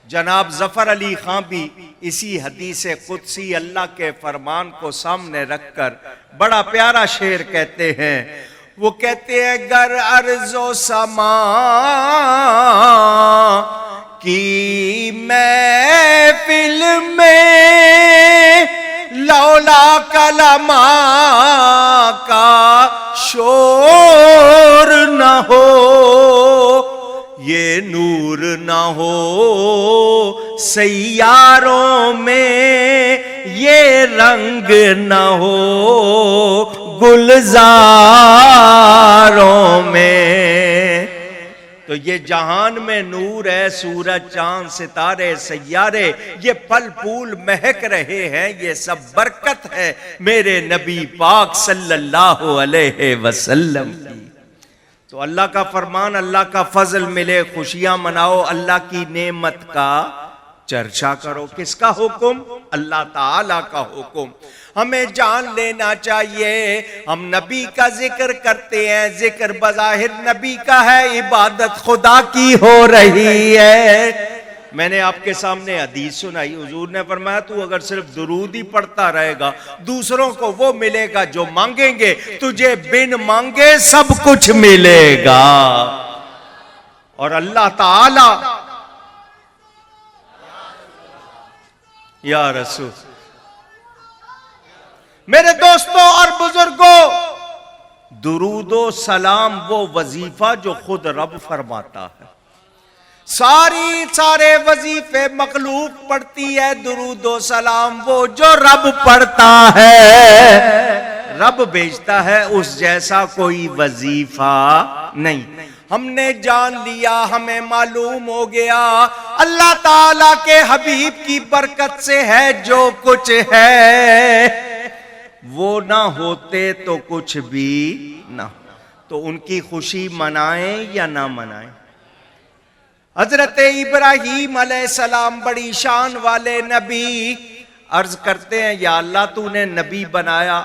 جناب ظفر علی خان بھی اسی حدیث قدسی اللہ کے فرمان کو سامنے رکھ کر بڑا پیارا شعر کہتے ہیں۔ وہ کہتے ہیں گر ارض و سما کی محفل میں لولا کلما کا شور نہ ہو، یہ نور نہ ہو سیاروں میں، یہ رنگ نہ ہو گلزاروں میں، تو یہ جہان میں نور ہے، سورج چاند ستارے سیارے یہ پھل پھول مہک رہے ہیں، یہ سب برکت ہے میرے نبی پاک صلی اللہ علیہ وسلم کی۔ تو اللہ کا فرمان، اللہ کا فضل ملے، خوشیاں مناؤ، اللہ کی نعمت کا چرچا کرو۔ کس کا حکم؟ اللہ تعالیٰ کا حکم۔ ہمیں جان لینا چاہیے ہم نبی کا ذکر کرتے ہیں، ذکر بظاہر نبی کا ہے، عبادت خدا کی ہو رہی ہے۔ میں نے آپ کے سامنے حدیث سنائی، حضور نے فرمایا تو اگر صرف درود ہی پڑھتا رہے گا دوسروں کو وہ ملے گا جو مانگیں گے، تجھے بن مانگے سب کچھ ملے گا۔ اور اللہ تعالی یا رسول، میرے دوستوں اور بزرگوں، درود و سلام وہ وظیفہ جو خود رب فرماتا ہے۔ سارے وظیفے مخلوق پڑھتی ہے، درود و سلام وہ جو رب پڑھتا ہے، رب بھیجتا ہے، اس جیسا کوئی وظیفہ نہیں۔ ہم نے جان لیا، ہمیں معلوم ہو گیا اللہ تعالیٰ کے حبیب کی برکت سے ہے جو کچھ ہے، وہ نہ ہوتے تو کچھ بھی نہ ہو۔ تو ان کی خوشی منائیں یا نہ منائیں؟ حضرت ابراہیم علیہ السلام بڑی شان والے نبی، عرض کرتے ہیں یا اللہ تو نے نبی بنایا،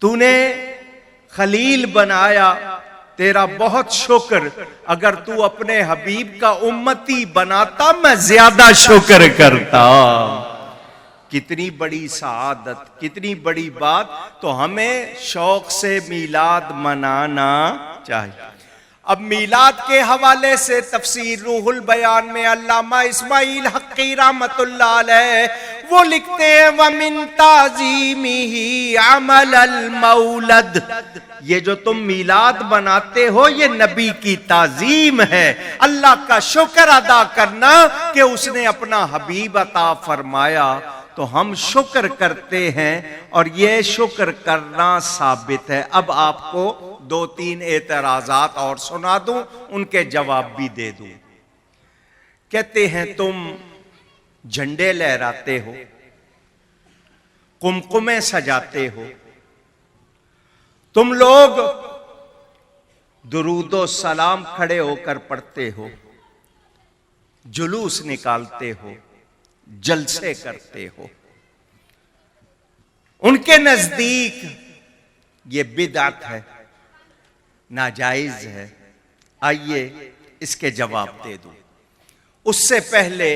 تو نے خلیل بنایا، تیرا بہت شکر، اگر تو اپنے حبیب کا امتی بناتا میں زیادہ شکر کرتا۔ کتنی بڑی سعادت، کتنی بڑی بات۔ تو ہمیں شوق سے میلاد منانا چاہیے۔ اب میلاد کے حوالے سے تفسیر روح البیان میں علامہ اسماعیل حقی رحمت اللہ علیہ وہ لکھتے ہیں وَمِن تَعْظِیمِهِ عَمَلَ الْمَوْلَدِ، یہ جو تم میلاد مناتے ہو یہ نبی کی تعظیم ہے، اللہ کا شکر ادا کرنا کہ اس نے اپنا حبیب عطا فرمایا۔ تو ہم شکر کرتے ہیں اور یہ شکر کرنا ثابت ہے۔ اب آپ کو 2-3 اعتراضات اور سنا دوں، ان کے جواب بھی دے دوں۔ کہتے ہیں تم جھنڈے لہراتے ہو، قمقمے سجاتے ہو، تم لوگ درود و سلام کھڑے ہو کر پڑھتے ہو، جلوس نکالتے ہو، جلسے کرتے ہو، ان کے نزدیک یہ بدعت ہے، ناجائز ہے۔ آئیے اس کے جواب دے دوں۔ اس سے پہلے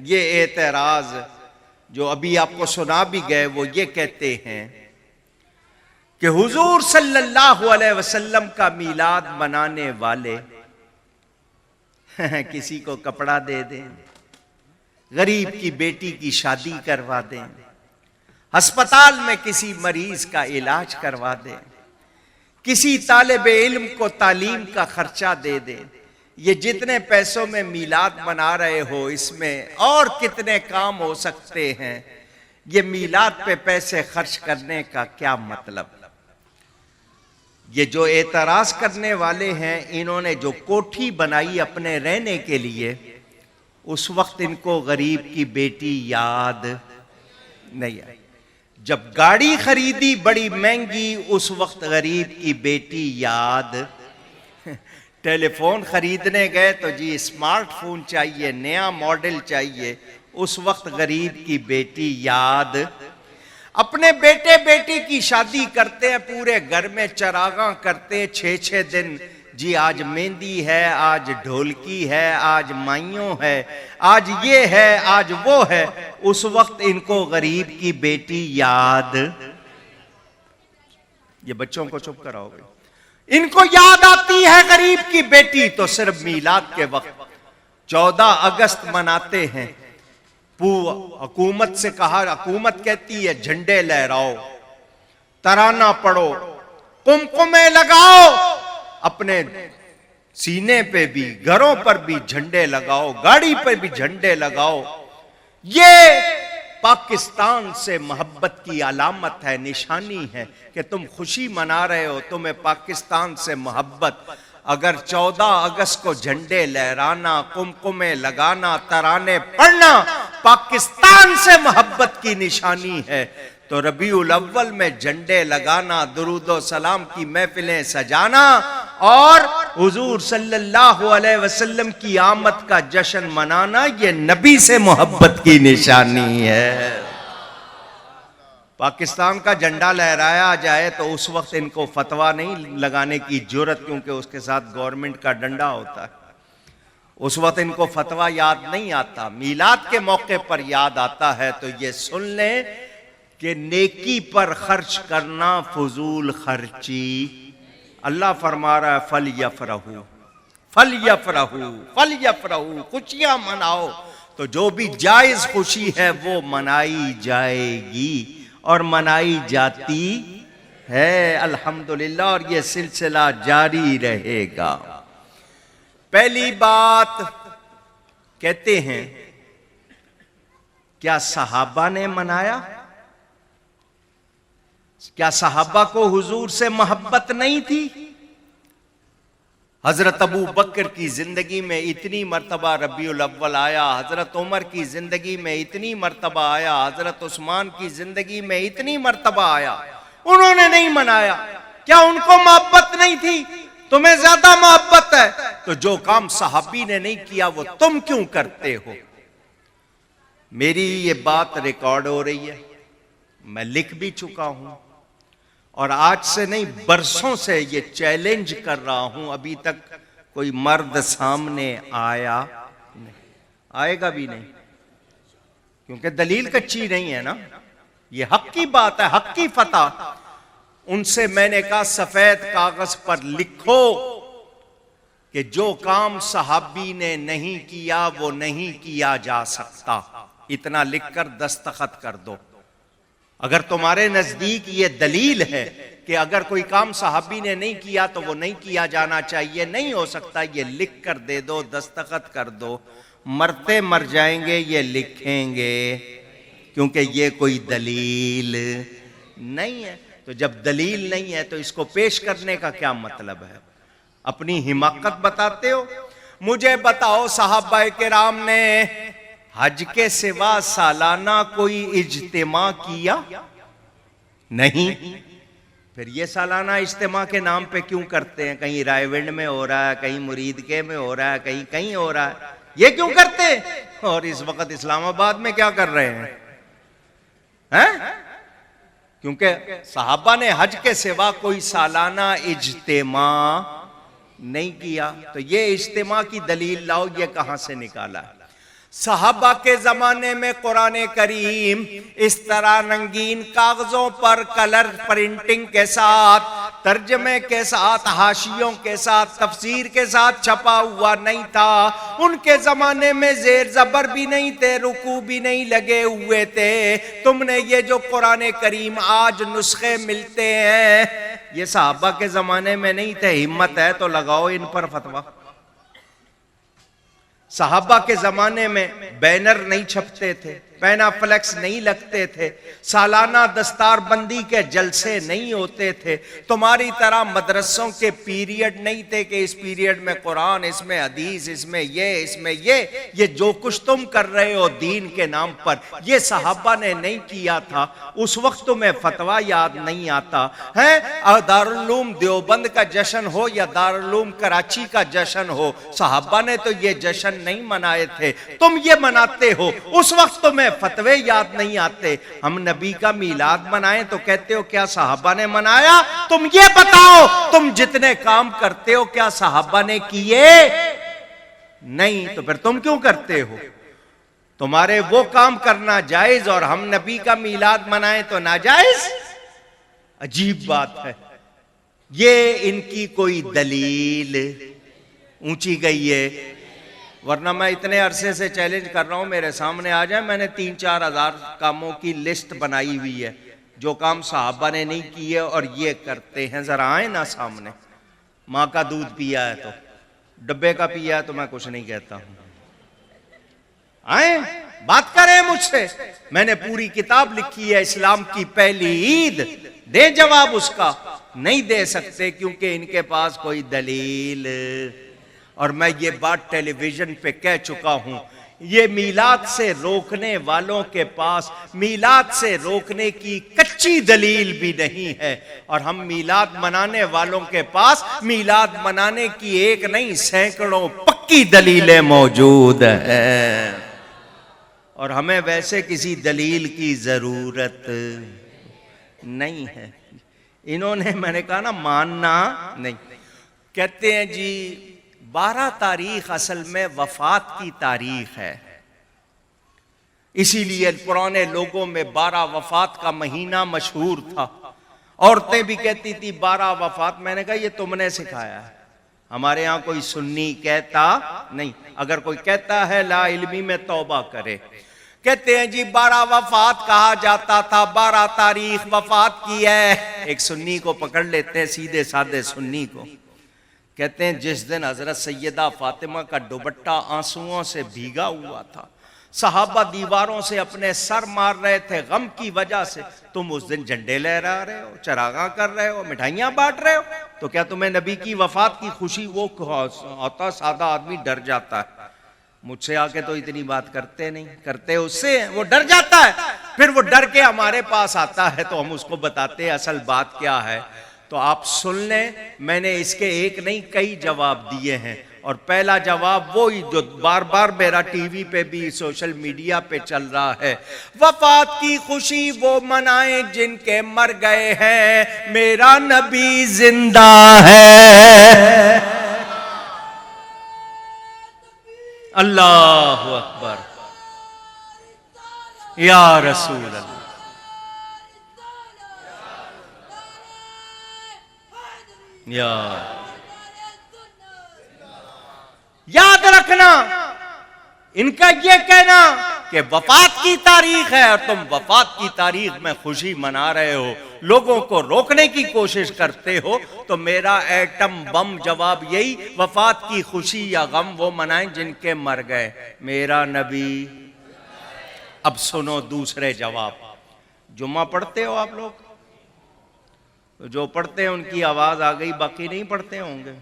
یہ اعتراض جو ابھی آپ کو سنا بھی گئے وہ یہ کہتے ہیں کہ حضور صلی اللہ علیہ وسلم کا میلاد منانے والے کسی کو کپڑا دے دیں، غریب کی بیٹی کی شادی کروا دیں، ہسپتال میں کسی مریض کا علاج کروا دیں، کسی طالب علم کو تعلیم کا خرچہ دے دیں، یہ جتنے پیسوں میں میلاد منا رہے ہو اس میں اور کتنے کام ہو سکتے ہیں، یہ میلاد پہ پیسے خرچ کرنے کا کیا مطلب؟ یہ جو اعتراض کرنے والے ہیں انہوں نے جو کوٹھی بنائی اپنے رہنے کے لیے، اس وقت ان کو غریب کی بیٹی یاد نہیں آئی۔ جب گاڑی خریدی بڑی مہنگی اس وقت غریب کی بیٹی یاد، ٹیلی فون خریدنے گئے تو جی اسمارٹ فون چاہیے، نیا ماڈل چاہیے، اس وقت غریب کی بیٹی یاد۔ اپنے بیٹے بیٹی کی شادی کرتے ہیں، پورے گھر میں چراغاں کرتے ہیں 6 دن، جی آج مہندی ہے، آج ڈھولکی ہے، آج مائیوں ہے، آج یہ ہے، آج وہ ہے، اس وقت ان کو غریب کی بیٹی یاد۔ یہ بچوں کو چپ کراؤ گے، ان کو یاد آتی ہے غریب کی بیٹی تو صرف میلاد کے وقت 14 اگست مناتے ہیں۔ حکومت سے کہا، حکومت کہتی ہے جھنڈے لہراؤ، ترانہ پڑھو، قمقمے لگاؤ، اپنے سینے پہ بھی، گھروں پر بھی جھنڈے لگاؤ، گاڑی پہ بھی جھنڈے لگاؤ۔ یہ پاکستان سے محبت کی علامت ہے، نشانی ہے کہ تم خوشی منا رہے ہو، تمہیں پاکستان سے محبت۔ اگر 14 اگست کو جھنڈے لہرانا، قمقمے لگانا، ترانے پڑھنا پاکستان سے محبت کی نشانی ہے تو ربیع الاول میں جھنڈے لگانا، درود و سلام کی محفلیں سجانا اور حضور صلی اللہ علیہ وسلم کی آمد کا جشن منانا یہ نبی سے محبت کی نشانی ہے۔ پاکستان کا جھنڈا لہرایا جائے تو اس وقت ان کو فتویٰ نہیں لگانے کی جرات، کیونکہ اس کے ساتھ گورنمنٹ کا ڈنڈا ہوتا ہے، اس وقت ان کو فتویٰ یاد نہیں آتا۔ میلاد کے موقع پر یاد آتا ہے تو یہ سن لیں کہ نیکی پر خرچ کرنا فضول خرچی۔ اللہ فرما رہا ہے فَلْيَفْرَحُوا فَلْيَفْرَحُوا فَلْيَفْرَحُوا، خوشیاں مناؤ۔ تو جو بھی جائز خوشی ہے وہ منائی جائے گی اور منائی جاتی ہے الحمدللہ، اور یہ سلسلہ جاری رہے گا۔ پہلی بات کہتے ہیں کیا صحابہ نے منایا؟ کیا صحابہ کو حضور سے محبت نہیں تھی؟ حضرت ابو بکر کی زندگی میں اتنی مرتبہ ربیع الاول آیا، حضرت عمر کی زندگی میں اتنی مرتبہ آیا، حضرت عثمان کی زندگی میں اتنی مرتبہ آیا، انہوں نے نہیں منایا۔ کیا ان کو محبت نہیں تھی؟ تمہیں زیادہ محبت ہے تو جو کام صحابی نے نہیں کیا وہ تم کیوں کرتے ہو؟ میری یہ بات ریکارڈ ہو رہی ہے، میں لکھ بھی چکا ہوں اور آج سے نہیں برسوں سے یہ چیلنج کر رہا ہوں، ابھی تک کوئی مرد سامنے آیا نہیں، آئے گا بھی نہیں، کیونکہ دلیل کچی نہیں ہے نا، یہ حق کی بات ہے، حق کی فتح۔ ان سے میں نے کہا سفید کاغذ پر لکھو کہ جو کام صحابی نے نہیں کیا وہ نہیں کیا جا سکتا، اتنا لکھ کر دستخط کر دو۔ اگر تمہارے نزدیک یہ دلیل ہے کہ اگر کوئی کام صحابی نے نہیں کیا تو وہ نہیں کیا جانا چاہیے، نہیں ہو سکتا، یہ لکھ کر دے دو، دستخط کر دو۔ مرتے مر جائیں گے یہ لکھیں گے، کیونکہ یہ کوئی دلیل نہیں ہے۔ تو جب دلیل نہیں ہے تو اس کو پیش کرنے کا کیا مطلب ہے؟ اپنی حماقت بتاتے ہو۔ مجھے بتاؤ صحابہ کرام نے حج کے سوا سالانہ کوئی اجتماع کیا؟ نہیں۔ پھر یہ سالانہ اجتماع کے نام پہ کیوں کرتے ہیں؟ کہیں رائے ونڈ میں ہو رہا ہے، کہیں مرید کے میں ہو رہا ہے، کہیں کہیں ہو رہا ہے، یہ کیوں کرتے ہیں؟ اور اس وقت اسلام آباد میں کیا کر رہے ہیں؟ کیونکہ صحابہ نے حج کے سوا کوئی سالانہ اجتماع نہیں کیا، تو یہ اجتماع کی دلیل لاؤ، یہ کہاں سے نکالا ہے؟ صحابہ کے زمانے میں قرآن کریم اس طرح رنگین کاغذوں پر کلر پرنٹنگ کے ساتھ، ترجمے کے ساتھ، حاشیوں کے ساتھ، تفسیر کے ساتھ چھپا ہوا نہیں تھا۔ ان کے زمانے میں زیر زبر بھی نہیں تھے، رکوع بھی نہیں لگے ہوئے تھے۔ تم نے یہ جو قرآن کریم آج نسخے ملتے ہیں، یہ صحابہ کے زمانے میں نہیں تھے۔ ہمت ہے تو لگاؤ ان پر فتویٰ۔ صحابہ کے زمانے میں بینر نہیں چھپتے تھے، پینا فلیکس نہیں لگتے تھے، سالانہ دستار بندی کے جلسے نہیں ہوتے تھے، تمہاری طرح مدرسوں کے پیریڈ نہیں تھے کہ اس پیریڈ میں قرآن، اس میں حدیث، اس میں یہ جو کچھ تم کر رہے ہو دین کے نام پر، یہ صحابہ نے نہیں کیا تھا۔ اس وقت تمہیں فتویٰ یاد نہیں آتا ہے؟ دارالعلوم دیوبند کا جشن ہو یا دارالعلوم کراچی کا جشن ہو، صحابہ نے تو یہ جشن نہیں منائے تھے، تم یہ مناتے ہو۔ اس وقت تمہیں فتوے یاد نہیں آتے۔ ہم نبی کا میلاد منائیں تو کہتے ہو کیا صحابہ نے منایا؟ تم یہ بتاؤ، تم جتنے کام کرتے ہو کیا صحابہ نے کیے؟ نہیں، تو پھر تم کیوں کرتے ہو؟ تمہارے وہ کام کرنا جائز اور ہم نبی کا میلاد منائیں تو ناجائز؟ عجیب بات ہے۔ یہ ان کی کوئی دلیل اونچی گئی ہے؟ ورنہ میں اتنے عرصے سے چیلنج کر رہا ہوں، میرے سامنے آ جائیں، میں نے 3-4 ہزار کاموں کی لسٹ بنائی ہوئی ہے جو کام صحابہ نے نہیں کیے اور یہ کرتے ہیں، ذرا آئیں نا سامنے۔ ماں کا دودھ پیا ہے تو، ڈبے کا پیا ہے تو میں کچھ نہیں کہتا ہوں، آئیں بات کریں مجھ سے۔ میں نے پوری کتاب لکھی ہے اسلام کی پہلی عید، دے جواب اس کا۔ نہیں دے سکتے کیونکہ ان کے پاس کوئی دلیل، اور میں یہ بات ٹیلی ویژن پہ کہہ چکا ہوں، یہ میلاد سے روکنے والوں کے پاس میلاد سے روکنے کی کچی دلیل بھی نہیں ہے، اور ہم میلاد منانے والوں کے پاس میلاد منانے کی ایک نہیں سینکڑوں پکی دلیلیں موجود ہیں، اور ہمیں ویسے کسی دلیل کی ضرورت نہیں ہے۔ انہوں نے، میں نے کہا نا، ماننا نہیں۔ کہتے ہیں جی 12 تاریخ اصل میں وفات کی تاریخ ہے، اسی لیے پرانے لوگوں میں 12 وفات کا مہینہ مشہور تھا۔ عورتیں بھی کہتی تھی 12 وفات۔ میں نے کہا یہ تم نے سکھایا ہے، ہمارے ہاں کوئی سنی کہتا نہیں، اگر کوئی کہتا ہے لا علمی میں توبہ کرے۔ کہتے ہیں جی 12 وفات کہا جاتا تھا، 12 تاریخ وفات کی ہے۔ ایک سنی کو پکڑ لیتے ہیں، سیدھے سادے سنی کو، کہتے ہیں جس دن حضرت سیدہ فاطمہ کا دوپٹہ آنسوؤں سے بھیگا ہوا تھا، صحابہ دیواروں سے اپنے سر مار رہے تھے غم کی وجہ سے، تم اس دن جھنڈے لہرا رہے ہو، چراغاں کر رہے ہو، مٹھائیاں بانٹ رہے ہو، تو کیا تمہیں نبی کی وفات کی خوشی؟ وہ ہوتا سادہ آدمی ڈر جاتا ہے، مجھ سے آ کے تو اتنی بات کرتے نہیں، کرتے اس سے وہ ڈر جاتا ہے، پھر وہ ڈر کے ہمارے پاس آتا ہے تو ہم اس کو بتاتے ہیں اصل بات کیا ہے۔ تو آپ سن لیں، میں نے اس کے ایک نہیں کئی جواب دیے ہیں، اور پہلا جواب وہی جو بار بار میرا ٹی وی پہ بھی سوشل میڈیا پہ چل رہا ہے، وفات کی خوشی وہ منائیں جن کے مر گئے ہیں، میرا نبی زندہ ہے۔ اللہ اکبر، یا رسول اللہ۔ یاد رکھنا ان کا یہ کہنا کہ وفات کی تاریخ ہے اور تم وفات کی تاریخ میں خوشی منا رہے ہو، لوگوں کو روکنے کی کوشش کرتے ہو، تو میرا ایٹم بم جواب یہی، وفات کی خوشی یا غم وہ منائیں جن کے مر گئے، میرا نبی۔ اب سنو دوسرے جواب۔ جمعہ پڑھتے ہو آپ لوگ؟ جو پڑھتے ہیں ان کی آواز آ گئی، باقی نہیں پڑھتے ہوں گے۔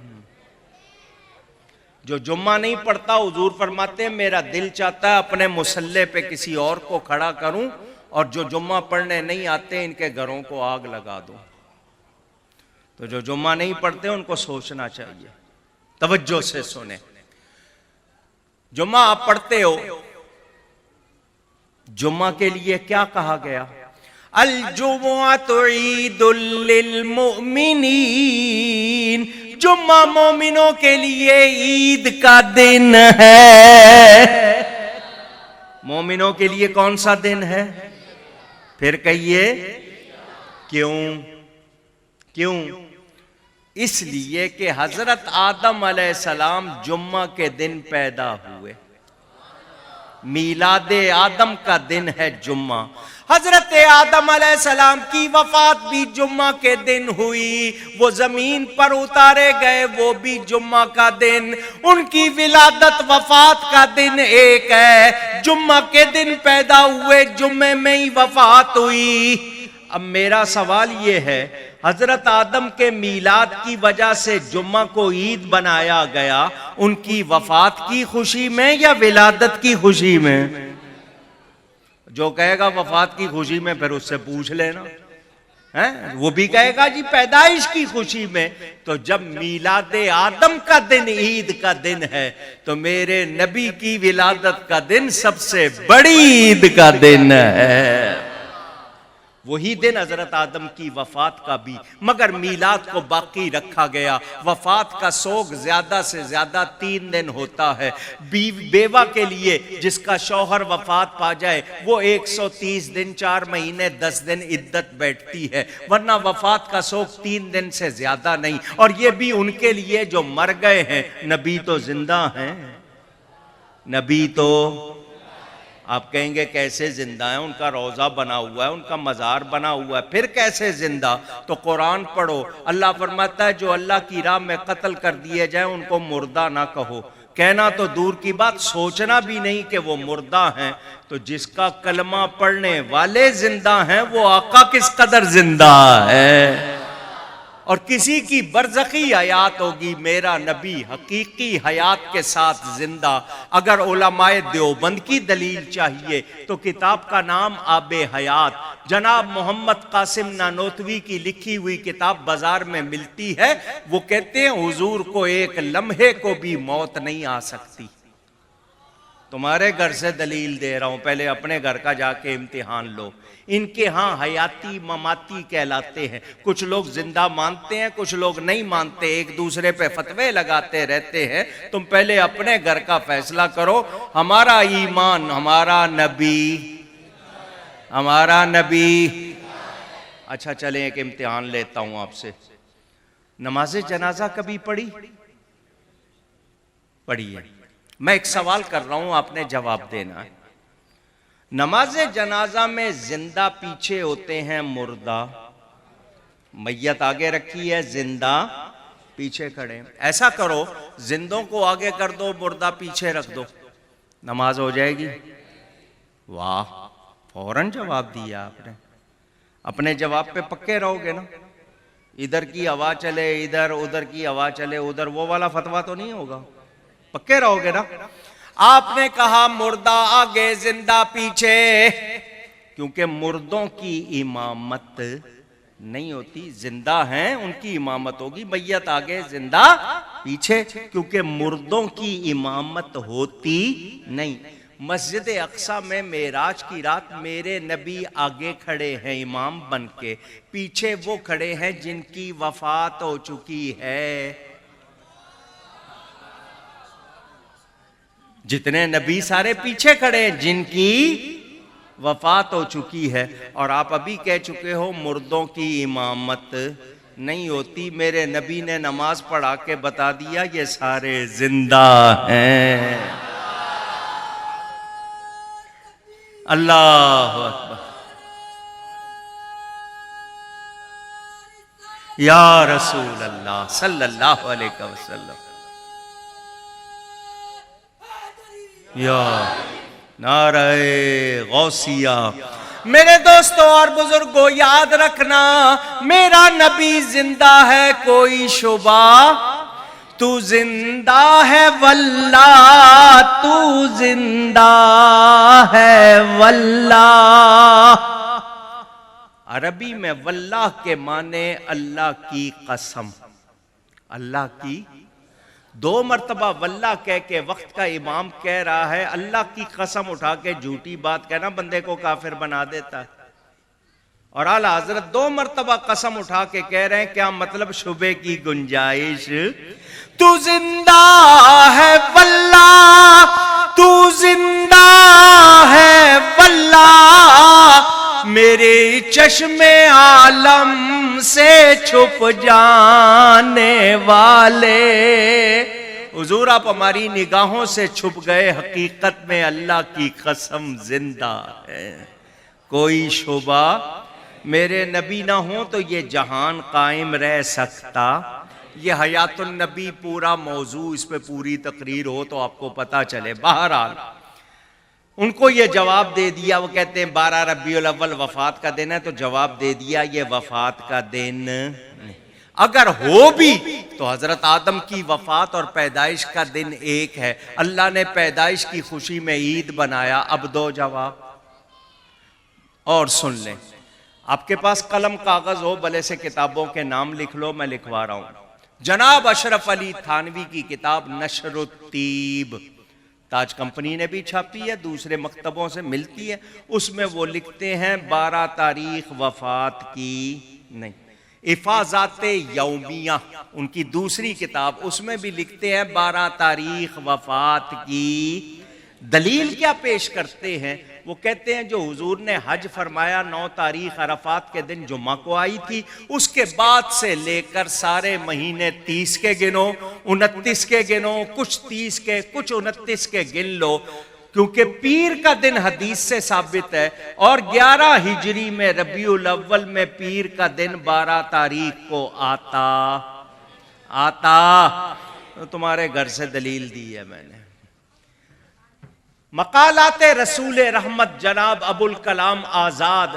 جو جمعہ نہیں پڑھتا، حضور فرماتے ہیں میرا دل چاہتا ہے اپنے مصلے پہ کسی اور کو کھڑا کروں، اور جو جمعہ پڑھنے نہیں آتے ان کے گھروں کو آگ لگا دوں۔ تو جو جمعہ نہیں پڑھتے ان کو سوچنا چاہیے، توجہ سے سنیں۔ جمعہ آپ پڑھتے ہو، جمعہ کے لیے کیا کہا گیا؟ الجمعۃ عید للمؤمنین، جمعہ مومنوں کے لیے عید کا دن ہے۔ مومنوں کے لیے کون سا دن ہے؟ پھر کہیے کیوں؟ اس لیے کہ حضرت آدم علیہ السلام جمعہ کے دن پیدا ہوئے، میلاد آدم کا دن ہے جمعہ۔ حضرت آدم علیہ السلام کی وفات بھی جمعہ کے دن ہوئی، وہ زمین پر اتارے گئے وہ بھی جمعہ کا دن، ان کی ولادت وفات کا دن ایک ہے، جمعہ کے دن پیدا ہوئے، جمعے میں ہی وفات ہوئی۔ اب میرا سوال یہ ہے، حضرت آدم کے میلاد کی وجہ سے جمعہ کو عید بنایا گیا، ان کی وفات کی خوشی میں یا ولادت کی خوشی میں؟ جو کہے گا وفات کی خوشی میں پھر اس سے پوچھ لینا، وہ بھی کہے گا جی پیدائش کی خوشی میں۔ تو جب میلاد آدم کا دن عید کا دن ہے تو میرے نبی کی ولادت کا دن سب سے بڑی عید کا دن ہے، وہی دن حضرت آدم کی وفات کا بھی، مگر میلاد کو باقی رکھا گیا۔ وفات کا سوگ زیادہ سے زیادہ 3 دن ہوتا ہے، بیوہ کے لیے جس کا شوہر وفات پا جائے وہ 130 دن 4 مہینے 10 دن عدت بیٹھتی ہے، ورنہ وفات کا سوگ 3 دن سے زیادہ نہیں۔ اور یہ بھی ان کے لیے جو مر گئے ہیں، نبی تو زندہ ہیں، نبی تو، آپ کہیں گے کیسے زندہ ہیں؟ ان کا روضہ بنا ہوا ہے، ان کا مزار بنا ہوا ہے، پھر کیسے زندہ؟ تو قرآن پڑھو، اللہ فرماتا ہے جو اللہ کی راہ میں قتل کر دیے جائیں ان کو مردہ نہ کہو، کہنا تو دور کی بات، سوچنا بھی نہیں کہ وہ مردہ ہیں۔ تو جس کا کلمہ پڑھنے والے زندہ ہیں وہ آقا کس قدر زندہ ہے، اور کسی کی برزخی حیات ہوگی، میرا نبی حقیقی حیات کے ساتھ زندہ۔ اگر علماء دیوبند کی دلیل چاہیے تو کتاب کا نام آب حیات، جناب محمد قاسم نانوتوی کی لکھی ہوئی کتاب بازار میں ملتی ہے، وہ کہتے ہیں حضور کو ایک لمحے کو بھی موت نہیں آ سکتی۔ تمہارے گھر سے دلیل دے رہا ہوں، پہلے اپنے گھر کا جا کے امتحان لو۔ ان کے ہاں حیاتی مماتی کہلاتے ہیں، کچھ لوگ زندہ مانتے ہیں کچھ لوگ نہیں مانتے، ایک دوسرے پہ فتوے لگاتے رہتے ہیں۔ تم پہلے اپنے گھر کا فیصلہ کرو، ہمارا ایمان، ہمارا نبی۔ اچھا چلیں ایک امتحان لیتا ہوں آپ سے، نماز جنازہ کبھی پڑھی ہے؟ میں ایک سوال کر رہا ہوں، آپ نے جواب دینا ہے۔ نماز جنازہ میں زندہ پیچھے ہوتے ہیں مردہ، میت آگے رکھی ہے، زندہ پیچھے کھڑے ہیں۔ ایسا کرو زندوں کو آگے کر دو، مردہ پیچھے رکھ دو، نماز ہو جائے گی؟ واہ، فوراً جواب دیا آپ نے۔ اپنے جواب پہ پکے رہو گے نا؟ ادھر کی ہوا چلے ادھر، ادھر کی ہوا چلے ادھر، وہ والا فتویٰ تو نہیں ہوگا؟ پکے رہو گے نا؟ آپ نے کہا مردہ آگے زندہ پیچھے، کیونکہ مردوں کی امامت نہیں ہوتی، زندہ ہیں ان کی امامت ہوگی، میت آگے زندہ پیچھے، کیونکہ مردوں کی امامت ہوتی نہیں۔ مسجد اقصی میں معراج کی رات میرے نبی آگے کھڑے ہیں امام بن کے، پیچھے وہ کھڑے ہیں جن کی وفات ہو چکی ہے۔ جتنے نبی سارے پیچھے کھڑے ہیں جن کی وفات ہو چکی ہے، اور آپ ابھی کہہ چکے ہو مردوں کی امامت نہیں ہوتی۔ میرے نبی نے نماز پڑھا کے بتا دیا یہ سارے زندہ ہیں۔ اللہ اکبر، یا رسول اللہ صلی اللہ علیہ وسلم، یا نعرہ غوثیہ۔ میرے دوستوں اور بزرگوں یاد رکھنا، میرا نبی زندہ ہے کوئی شبہ، تو زندہ ہے واللہ، تو زندہ ہے واللہ۔ عربی میں واللہ کے معنی اللہ کی قسم، اللہ کی، دو مرتبہ واللہ کہہ کے وقت کا امام کہہ رہا ہے اللہ کی قسم اٹھا کے جھوٹی بات کہنا بندے کو کافر بنا دیتا ہے، اور اعلیٰ حضرت دو مرتبہ قسم اٹھا کے کہہ رہے ہیں، کیا مطلب؟ شبے کی گنجائش۔ تو زندہ ہے واللہ، تو زندہ ہے واللہ، میرے چشم عالم سے چھپ جانے والے۔ حضور آپ ہماری نگاہوں سے چھپ گئے، حقیقت میں اللہ کی قسم زندہ ہے، کوئی شبہ۔ میرے نبی نہ ہوں تو یہ جہان قائم رہ سکتا؟ یہ حیات النبی پورا موضوع، اس پہ پوری تقریر ہو تو آپ کو پتا چلے۔ بہرحال ان کو یہ جواب دے دیا، وہ کہتے ہیں 12 ربیع الاول وفات کا دن ہے، تو جواب دے دیا یہ وفات کا دن نہیں۔ اگر ہو بھی تو حضرت آدم کی وفات اور پیدائش کا دن ایک ہے، اللہ نے پیدائش کی خوشی میں عید بنایا۔ اب دو جواب اور سن لیں، آپ کے پاس قلم کاغذ ہو بھلے سے کتابوں کے نام لکھ لو، میں لکھوا رہا ہوں۔ جناب اشرف علی تھانوی کی کتاب نشر الطیب، تاج کمپنی نے بھی چھاپی ہے، دوسرے مکتبوں سے ملتی ہے، اس میں وہ لکھتے ہیں 12 تاریخ وفات کی نہیں۔ افاضات یومیہ ان کی دوسری کتاب، اس میں بھی لکھتے ہیں 12 تاریخ وفات کی۔ دلیل کیا پیش کرتے ہیں؟ وہ کہتے ہیں جو حضور نے حج فرمایا 9 تاریخ عرفات کے دن جمعہ کو آئی تھی، اس کے بعد سے لے کر سارے مہینے 30 کے گنو، 29 کے گنو، کچھ 30 کے، کچھ 29 کے گن لو، کیونکہ پیر کا دن حدیث سے ثابت ہے، اور 11 ہجری میں ربیع الاول میں پیر کا دن 12 تاریخ کو آتا۔ تمہارے گھر سے دلیل دی ہے میں نے۔ مقالات رسول رحمت جناب ابو الکلام آزاد،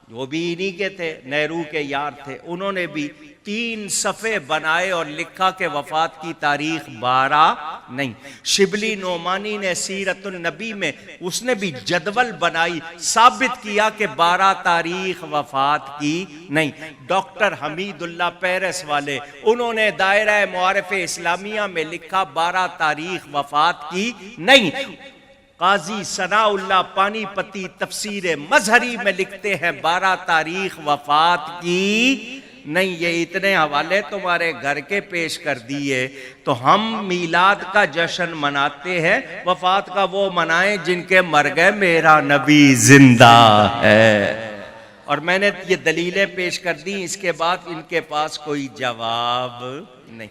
وہ بھی انہی کے تھے، نہرو کے یار تھے، انہوں نے بھی 3 صفحے بنائے اور لکھا کہ وفات کی تاریخ 12 نہیں۔ شبلی نعمانی نے سیرت النبی میں اس نے بھی جدول بنائی، ثابت کیا کہ 12 تاریخ وفات کی نہیں۔ ڈاکٹر حمید اللہ پیرس والے، انہوں نے دائرہ معارف اسلامیہ میں لکھا 12 تاریخ وفات کی نہیں۔ قاضی ثناء اللہ پانی پتی تفسیر مظہری میں لکھتے ہیں 12 تاریخ وفات کی نہیں۔ یہ اتنے حوالے تمہارے گھر کے پیش کر دیے، تو ہم میلاد کا جشن مناتے ہیں، وفات کا وہ منائیں جن کے مر گئے، میرا نبی زندہ ہے۔ اور میں نے یہ دلیلیں پیش کر دی، اس کے بعد ان کے پاس کوئی جواب نہیں۔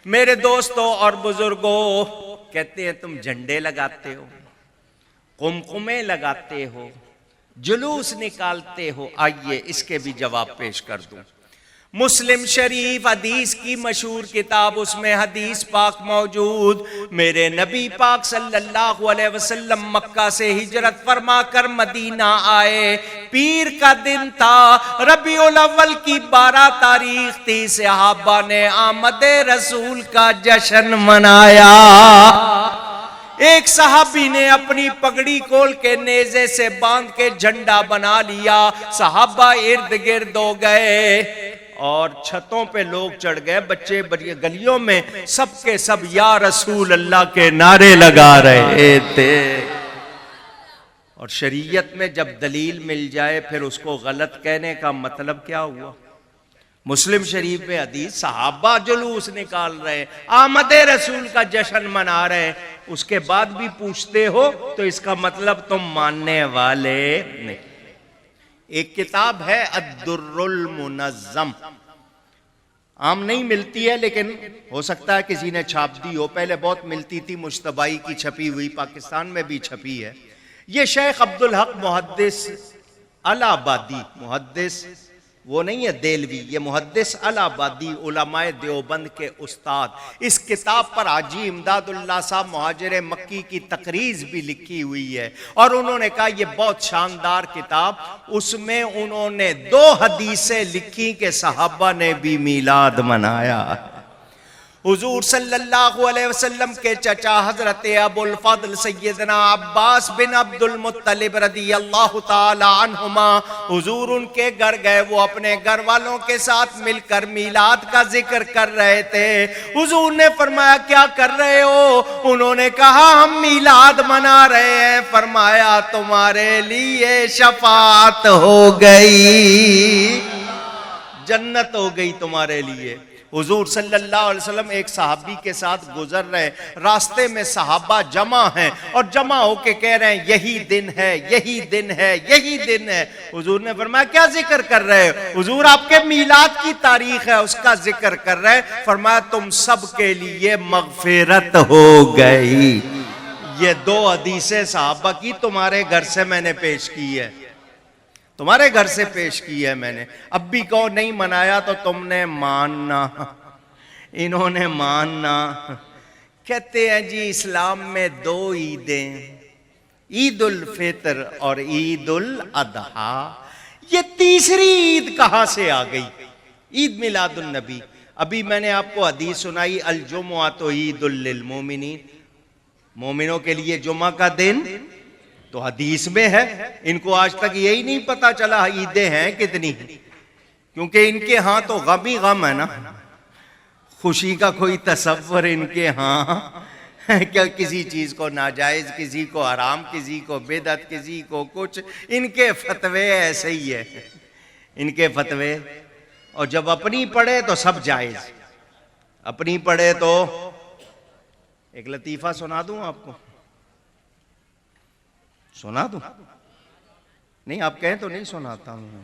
میرے دوستوں اور بزرگوں، کہتے ہیں تم جھنڈے لگاتے ہو، قمقمے لگاتے ہو، جلوس نکالتے ہو، آئیے اس کے بھی جواب پیش کر دوں۔ مسلم شریف حدیث کی مشہور کتاب، اس میں حدیث پاک موجود، میرے نبی پاک صلی اللہ علیہ وسلم مکہ سے ہجرت فرما کر مدینہ آئے، پیر کا دن تھا، ربیع الاول کی 12 تاریخ تھی، صحابہ نے آمد رسول کا جشن منایا۔ ایک صحابی نے اپنی پگڑی کھول کے نیزے سے باندھ کے جھنڈا بنا لیا، صحابہ ارد گرد ہو گئے، اور چھتوں پہ لوگ چڑھ گئے، بچے گلیوں میں سب کے سب یا رسول اللہ کے نعرے لگا رہے تھے۔ اور شریعت میں جب دلیل مل جائے پھر اس کو غلط کہنے کا مطلب کیا ہوا؟ مسلم شریف میں حدیث، صحابہ جلوس نکال رہے، آمد رسول کا جشن منا رہے، اس کے بعد بھی پوچھتے ہو تو اس کا مطلب تم ماننے والے نہیں۔ ایک کتاب ہے الدر المنظم، عام نہیں ملتی ہے لیکن ہو سکتا ہے کسی نے چھاپ دی ہو، پہلے بہت ملتی تھی، مجتبائی کی چھپی ہوئی، پاکستان میں بھی چھپی ہے۔ یہ شیخ عبدالحق محدث الہ آبادی، محدث وہ نہیں ہے دیلوی، یہ محدث الہ آبادی، علماء دیوبند کے استاد، اس کتاب پر حاجی امداد اللہ صاحب مہاجر مکی کی تقریض بھی لکھی ہوئی ہے، اور انہوں نے کہا یہ بہت شاندار کتاب، اس میں انہوں نے 2 حدیثیں لکھی کہ صحابہ نے بھی میلاد منایا۔ حضور صلی اللہ علیہ وسلم کے چچا حضرت ابو الفضل سیدنا عباس بن عبد المطلب رضی اللہ تعالی عنہما، حضور ان کے گھر گئے، وہ اپنے گھر والوں کے ساتھ مل کر میلاد کا ذکر کر رہے تھے۔ حضور نے فرمایا کیا کر رہے ہو؟ انہوں نے کہا ہم میلاد منا رہے ہیں۔ فرمایا تمہارے لیے شفاعت ہو گئی، جنت ہو گئی تمہارے لیے۔ حضور صلی اللہ علیہ وسلم ایک صحابی کے ساتھ گزر رہے، راستے میں صحابہ جمع ہیں اور جمع ہو کے کہہ رہے ہیں یہی دن ہے، یہی دن ہے، یہی دن ہے۔ حضور نے فرمایا کیا ذکر کر رہے ہو؟ حضور آپ کے میلاد کی تاریخ ہے اس کا ذکر کر رہے۔ فرمایا تم سب کے لیے مغفرت ہو گئی۔ یہ 2 حدیثیں صحابہ کی تمہارے گھر سے میں نے پیش کی ہے، تمہارے گھر سے پیش کی ہے میں نے۔ اب بھی کہو نہیں منایا تو تم نے ماننا، انہوں نے ماننا۔ کہتے ہیں جی اسلام میں 2 عیدیں، عید الفطر اور عید الاضحیٰ، یہ تیسری عید کہاں سے آ گئی؟ عید میلاد النبی۔ ابھی میں نے آپ کو حدیث سنائی الجمعۃ عید للمومنین، مومنوں کے لیے جمعہ کا دن تو حدیث میں ہے۔ ان کو آج تک یہی نہیں پتا چلا عیدیں ہیں کتنی، کیونکہ ان کے ہاں تو غم ہی غم ہے نا، خوشی کا کوئی تصور ان کے ہاں کیا کسی چیز کو ناجائز، کسی کو حرام، کسی کو بدعت، کسی کو کچھ، ان کے فتوے ایسے ہی ہے، ان کے فتوے۔ اور جب اپنی پڑھے تو سب جائز، اپنی پڑھے تو ایک لطیفہ سنا دوں آپ کو، سنا دوں؟ نہیں آپ کہیں تو نہیں سناتا ہوں۔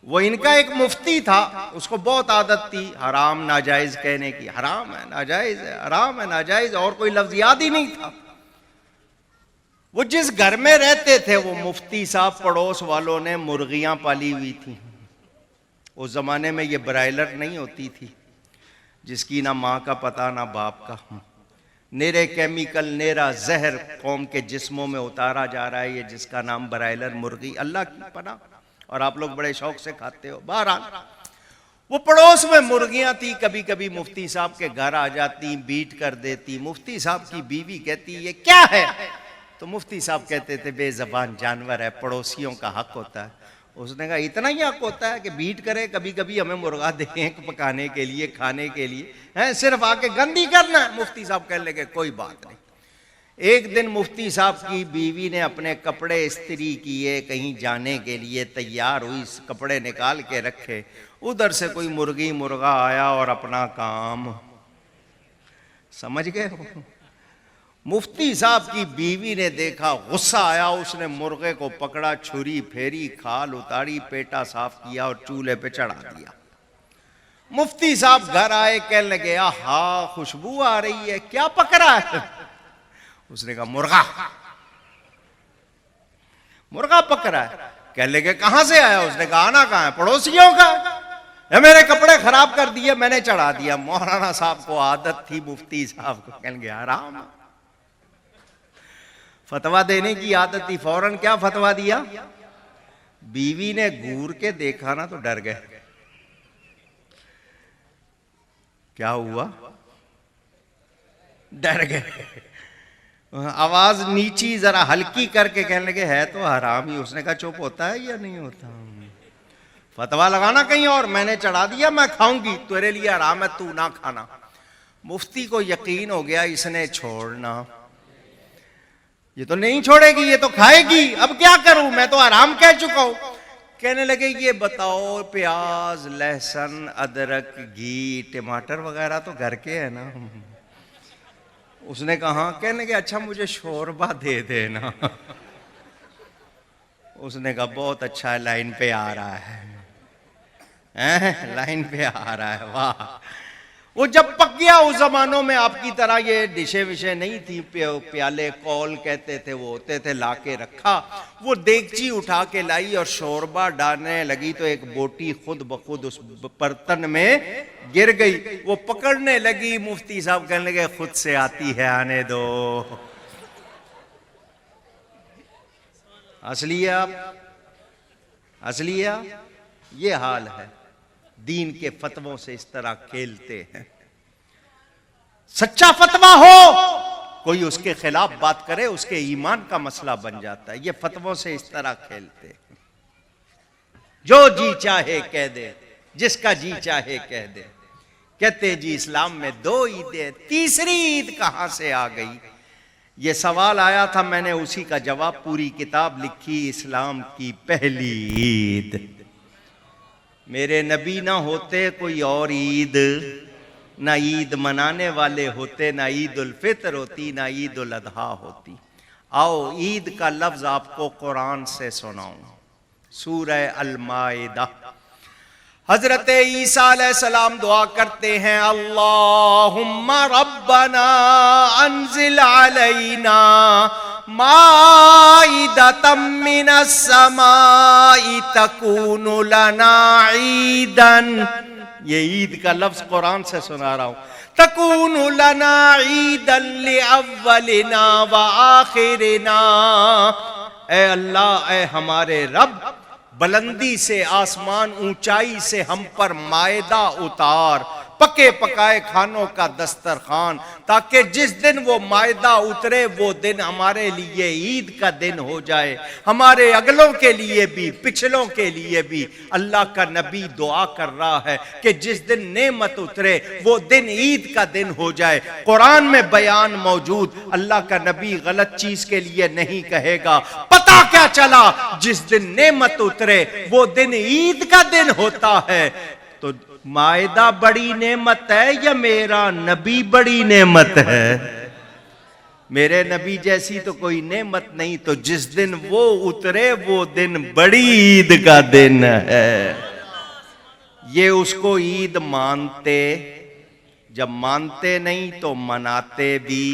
وہ ان کا ایک مفتی تھا، اس کو بہت عادت تھی حرام ناجائز کہنے کی، حرام ہے ناجائز ہے، حرام ہے ناجائز، اور کوئی لفظ یاد ہی نہیں تھا۔ وہ جس گھر میں رہتے تھے وہ مفتی صاحب، پڑوس والوں نے مرغیاں پالی ہوئی تھی۔ اس زمانے میں یہ برائلر نہیں ہوتی تھی جس کی نہ ماں کا پتہ نہ باپ کا، نیرے کیمیکل، نیرا زہر قوم کے جسموں میں اتارا جا رہا ہے، یہ جس کا نام برائلر مرغی، اللہ کی پناہ، اور آپ لوگ بڑے شوق سے کھاتے ہو۔ بہرحال وہ پڑوس میں مرغیاں تھی، کبھی کبھی مفتی صاحب کے گھر آ جاتی، بیٹ کر دیتی۔ مفتی صاحب کی بیوی کہتی یہ کیا ہے؟ تو مفتی صاحب کہتے تھے بے زبان جانور ہے، پڑوسیوں کا حق ہوتا ہے۔ اس نے کہا اتنا ہی حق ہوتا ہے کہ بیٹ کرے، کبھی کبھی ہمیں مرغا دیں پکانے کے لیے، کھانے کے لیے، صرف آ کے گندی کرنا ہے؟ مفتی صاحب کہنے لگے کوئی بات نہیں۔ ایک دن مفتی صاحب کی بیوی نے اپنے کپڑے استری کیے، کہیں جانے کے لیے تیار ہوئی، کپڑے نکال کے رکھے، ادھر سے کوئی مرغی مرغا آیا اور اپنا کام، سمجھ گئے ہو؟ مفتی صاحب کی بیوی نے دیکھا، غصہ آیا، اس نے مرغے کو پکڑا، چھری پھیری، کھال اتاری، پیٹا صاف کیا اور چولہے پہ چڑھا دیا۔ مفتی صاحب گھر آئے، کہنے لگے آہا خوشبو آ رہی ہے، کیا پکڑا ہے؟ اس نے کہا مرغا، مرغا پکڑا ہے۔ کہنے لگے کہاں سے آیا؟ اس نے کہا آنا کہاں ہے، پڑوسیوں کا، میرے کپڑے خراب کر دیے، میں نے چڑھا دیا۔ مولانا صاحب کو عادت تھی مفتی صاحب کو، کہنے لگے حرام، فتویٰ دینے کی عادت تھی، فوراً کیا فتویٰ دیا؟ بیوی نے گور کے دیکھا نا تو ڈر گئے۔ کیا ہوا؟ ڈر گئے، آواز نیچی ذرا ہلکی کر کے کہنے لگے ہے تو حرام ہی۔ اس نے کہا چپ ہوتا ہے یا نہیں ہوتا؟ فتوا لگانا کہیں اور، میں نے چڑھا دیا میں کھاؤں گی، تیرے لیے حرام ہے، تو نہ کھانا۔ مفتی کو یقین ہو گیا اس نے چھوڑنا، یہ تو نہیں چھوڑے گی، یہ تو کھائے گی، اب کیا کروں، میں تو حرام کہہ چکا ہوں۔ کہنے لگے یہ بتاؤ پیاز لہسن ادرک گھی ٹماٹر وغیرہ تو گھر کے ہے نا؟ اس نے کہا، کہنے لگے اچھا مجھے شوربہ دے دینا۔ اس نے کہا بہت اچھا ہے، لائن پہ آ رہا ہے، لائن پہ آ رہا ہے، واہ۔ وہ جب پک گیا، اس زمانوں میں آپ کی طرح یہ ڈشیں وشیں نہیں تھی، پیالے کول کہتے تھے وہ ہوتے تھے، لا کے رکھا، وہ دیگچی اٹھا کے لائی اور شوربہ ڈالنے لگی تو ایک بوٹی خود بخود اس برتن میں گر گئی، وہ پکڑنے لگی، مفتی صاحب کہنے لگے خود سے آتی ہے، آنے دو۔ اصلی آپ یہ حال ہے، دین کے فتووں سے اس طرح کھیلتے ہیں۔ سچا فتویٰ ہو، کوئی اس کے خلاف بات کرے اس کے ایمان کا مسئلہ بن جاتا ہے، یہ فتووں سے اس طرح کھیلتے ہیں۔ جو جی چاہے کہہ دے، جس کا جی چاہے کہہ دے، کہتے جی اسلام میں 2 عیدیں، تیسری عید کہاں سے آ گئی؟ یہ سوال آیا تھا، میں نے اسی کا جواب، پوری کتاب لکھی، اسلام کی پہلی عید۔ میرے نبی نہ ہوتے کوئی اور عید، نہ عید منانے والے ہوتے، نہ عید الفطر ہوتی، نہ عید الاضحیٰ ہوتی۔ آؤ عید کا لفظ آپ کو قرآن سے سناؤں، سورہ المائدہ۔ حضرت عیسیٰ علیہ السلام دعا کرتے ہیں، اللہم ربنا انزل علینا مائدۃ من السماء تکون لنا عیدا۔ یہ عید کا لفظ قرآن سے سنا رہا ہوں، تکون لنا عیدا لاولنا وآخرنا۔ اے اللہ، اے ہمارے رب، بلندی سے، آسمان اونچائی سے ہم پر مائدہ اتار، پکے پکائے کھانوں کا دسترخوان، تاکہ جس دن وہ مائدہ اترے وہ دن ہمارے لیے عید کا دن ہو جائے، ہمارے اگلوں کے لیے بھی پچھلوں کے لیے بھی۔ اللہ کا نبی دعا کر رہا ہے کہ جس دن نعمت اترے وہ دن عید کا دن ہو جائے۔ قرآن میں بیان موجود، اللہ کا نبی غلط چیز کے لیے نہیں کہے گا۔ پتہ کیا چلا؟ جس دن نعمت اترے وہ دن عید کا دن ہوتا ہے۔ تو مائدہ بڑی نعمت ہے یا میرا نبی بڑی نعمت ہے؟ میرے نبی جیسی تو کوئی نعمت نہیں، تو جس دن وہ اترے وہ دن بڑی عید کا دن ہے۔ یہ اس کو عید مانتے، جب مانتے نہیں تو مناتے بھی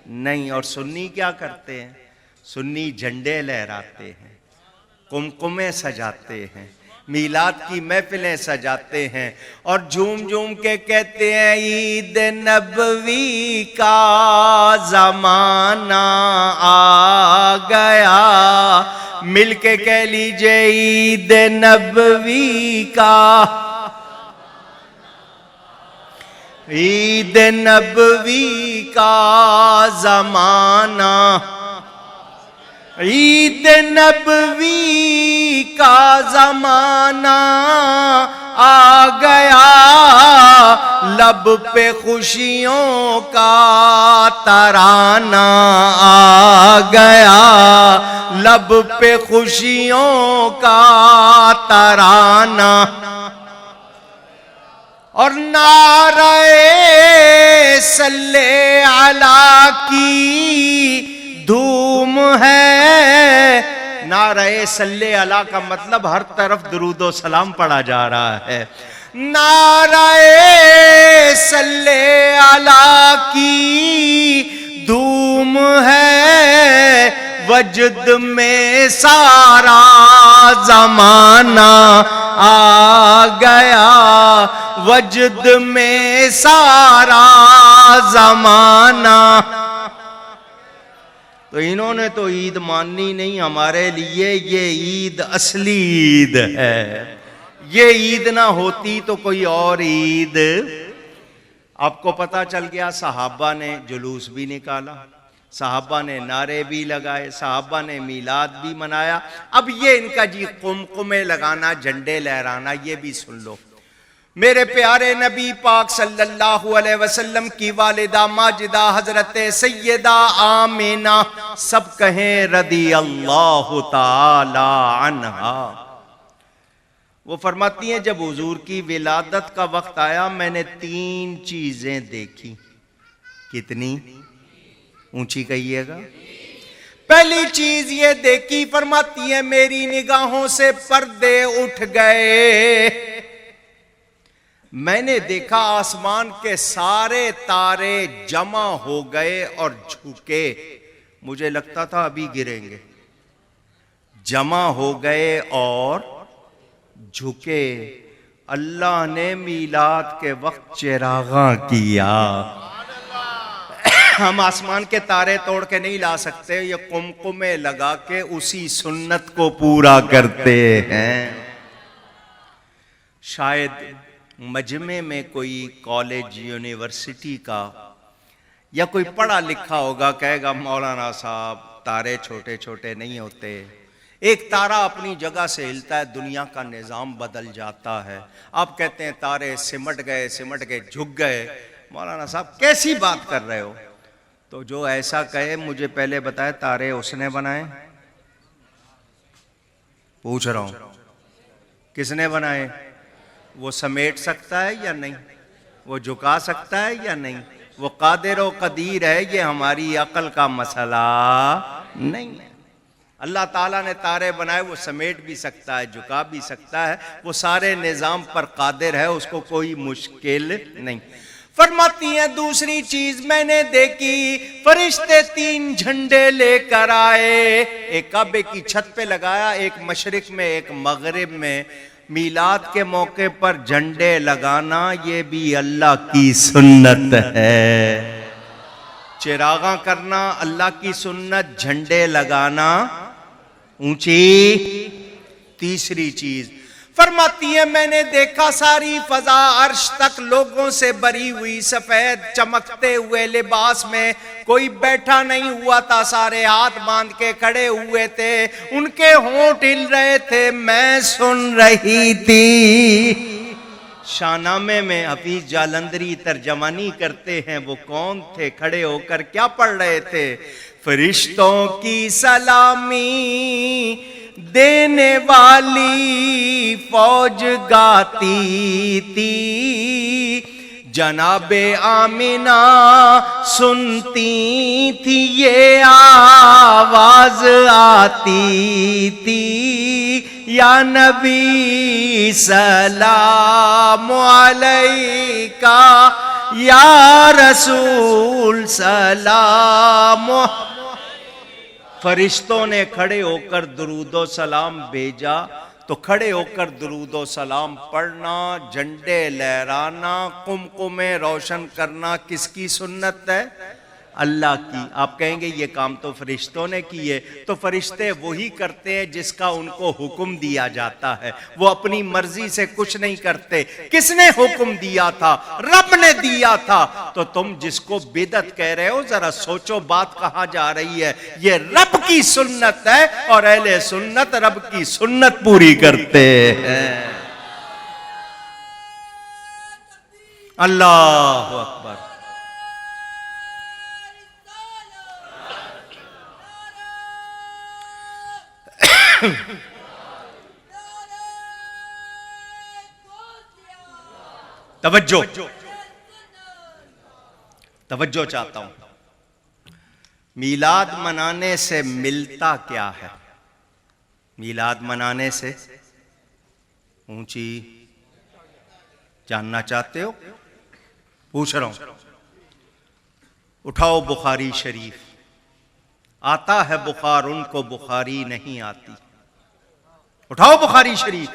نہیں۔ اور سنی کیا کرتے ہیں؟ سنی جھنڈے لہراتے ہیں، قمقمے سجاتے ہیں، میلاد کی محفلیں سجاتے ہیں، اور جھوم جھوم کے کہتے ہیں عید نبوی کا زمانہ آ گیا۔ مل کے کہہ لیجئے عید نبوی کا، عید نبوی کا زمانہ، عید نبوی کا زمانہ آ گیا۔ لب پہ خوشیوں کا ترانہ آ گیا، لب پہ خوشیوں کا ترانہ، اور نعرہ صلی علی کی دھوم ہے۔ نعرہ صلی علی کا مطلب ہر طرف درود و سلام پڑھا جا رہا ہے۔ نعرہ صلی علی کی دھوم ہے، وجد میں سارا زمانہ آ گیا، وجد میں سارا زمانہ۔ تو انہوں نے تو عید ماننی نہیں، ہمارے لیے یہ عید اصلی عید ہے۔ یہ عید نہ ہوتی تو کوئی اور عید۔ آپ کو پتا چل گیا، صحابہ نے جلوس بھی نکالا، صحابہ نے نعرے بھی لگائے، صحابہ نے میلاد بھی منایا۔ اب یہ ان کا جی قمقمے لگانا، جھنڈے لہرانا، یہ بھی سن لو۔ میرے پیارے نبی پاک صلی اللہ علیہ وسلم کی والدہ ماجدہ حضرت سیدہ آمینہ، سب کہیں رضی اللہ تعالی عنہا، وہ فرماتی ہیں جب حضور کی ولادت کا وقت آیا میں نے 3 چیزیں دیکھی۔ کتنی؟ اونچی کہیے گا۔ پہلی چیز یہ دیکھی، فرماتی ہے میری نگاہوں سے پردے اٹھ گئے، میں نے دیکھا آسمان کے سارے تارے جمع ہو گئے اور جھکے، مجھے لگتا تھا ابھی گریں گے، جمع ہو گئے اور جھکے۔ اللہ نے میلاد کے وقت چراغاں کیا۔ ہم آسمان کے تارے توڑ کے نہیں لا سکتے، یہ قمقمے لگا کے اسی سنت کو پورا کرتے ہیں۔ شاید مجمع میں کوئی کالج یونیورسٹی کا یا کوئی پڑھا لکھا ہوگا، کہے گا مولانا صاحب تارے چھوٹے چھوٹے نہیں ہوتے، ایک تارا اپنی جگہ سے ہلتا ہے دنیا کا نظام بدل جاتا ہے۔ آپ کہتے ہیں تارے سمٹ گئے جھک گئے، مولانا صاحب کیسی بات کر رہے ہو؟ تو جو ایسا کہے مجھے پہلے بتائے تارے اس نے بنائے؟ پوچھ رہا ہوں کس نے بنائے؟ وہ سمیٹ سکتا ہے یا نہیں؟ وہ جھکا سکتا ہے یا نہیں؟ وہ قادر و قدیر ہے، یہ ہماری عقل کا مسئلہ نہیں ہے۔ اللہ تعالیٰ نے تارے بنائے، وہ سمیٹ بھی سکتا ہے، جھکا بھی سکتا ہے، وہ سارے نظام پر قادر ہے، اس کو کوئی مشکل نہیں۔ فرماتی ہیں دوسری چیز میں نے دیکھی، فرشتے 3 جھنڈے لے کر آئے، ایک کعبے کی چھت پہ لگایا، ایک مشرق میں ایک مغرب میں۔ میلاد کے موقع پر جھنڈے لگانا یہ بھی اللہ کی سنت ہے، چراغاں کرنا اللہ کی سنت، جھنڈے لگانا اونچی۔ تیسری چیز فرماتی ہے میں نے دیکھا ساری فضا عرش تک لوگوں سے بھری ہوئی، سفید چمکتے ہوئے لباس میں، کوئی بیٹھا نہیں ہوا تھا، سارے ہاتھ باندھ کے کھڑے ہوئے تھے، ان کے ہونٹ ہل رہے تھے، میں سن رہی تھی۔ شاہنامے میں حفیظ جالندری ترجمانی کرتے ہیں، وہ کون تھے، کھڑے ہو کر کیا پڑھ رہے تھے؟ فرشتوں کی سلامی دینے والی فوج گاتی تھی، جناب آمینہ سنتی تھی یہ آواز آتی تھی، یا نبی سلام علیکہ، یا رسول سلام۔ فرشتوں نے کھڑے ہو کر درود و سلام بھیجا، تو کھڑے ہو کر درود و سلام پڑھنا، جھنڈے لہرانا، قمقمے روشن کرنا کس کی سنت ہے؟ اللہ کی۔ آپ کہیں گے یہ کام تو فرشتوں نے کیے، تو فرشتے وہی کرتے ہیں جس کا ان کو حکم دیا جاتا ہے، وہ اپنی مرضی سے کچھ نہیں کرتے۔ کس نے حکم دیا تھا؟ رب نے دیا تھا۔ تو تم جس کو بدعت کہہ رہے ہو ذرا سوچو بات کہاں جا رہی ہے۔ یہ رب کی سنت ہے اور اہل سنت رب کی سنت پوری کرتے ہیں۔ اللہ اکبر۔ توجہ چاہتا ہوں، میلاد منانے سے ملتا کیا ہے؟ میلاد منانے سے اونچی جاننا چاہتے ہو؟ پوچھ رہا ہوں۔ اٹھاؤ بخاری شریف، آتا ہے بخار ان کو بخاری نہیں آتی۔ اٹھاؤ بخاری شریف،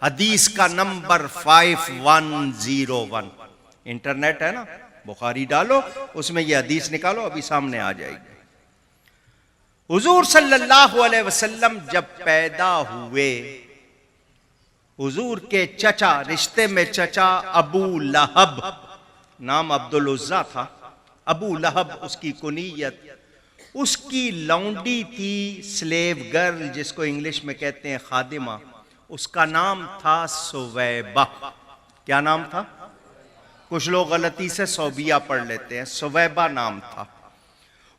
حدیث کا نمبر 5101، انٹرنیٹ ہے نا، بخاری ڈالو اس میں یہ حدیث نکالو، ابھی سامنے آ جائے گی۔ حضور صلی اللہ علیہ وسلم جب پیدا ہوئے، حضور کے چچا، رشتے میں چچا ابو لہب، نام عبدالعزیٰ تھا، ابو لہب اس کی کنیت، اس کی لونڈی تھی سلیو گرل، جس کو انگلش میں کہتے ہیں خادمہ، اس کا نام تھا سویبہ۔ کیا نام تھا؟ کچھ لوگ غلطی سے صوبیہ پڑھ لیتے ہیں، سویبہ نام تھا۔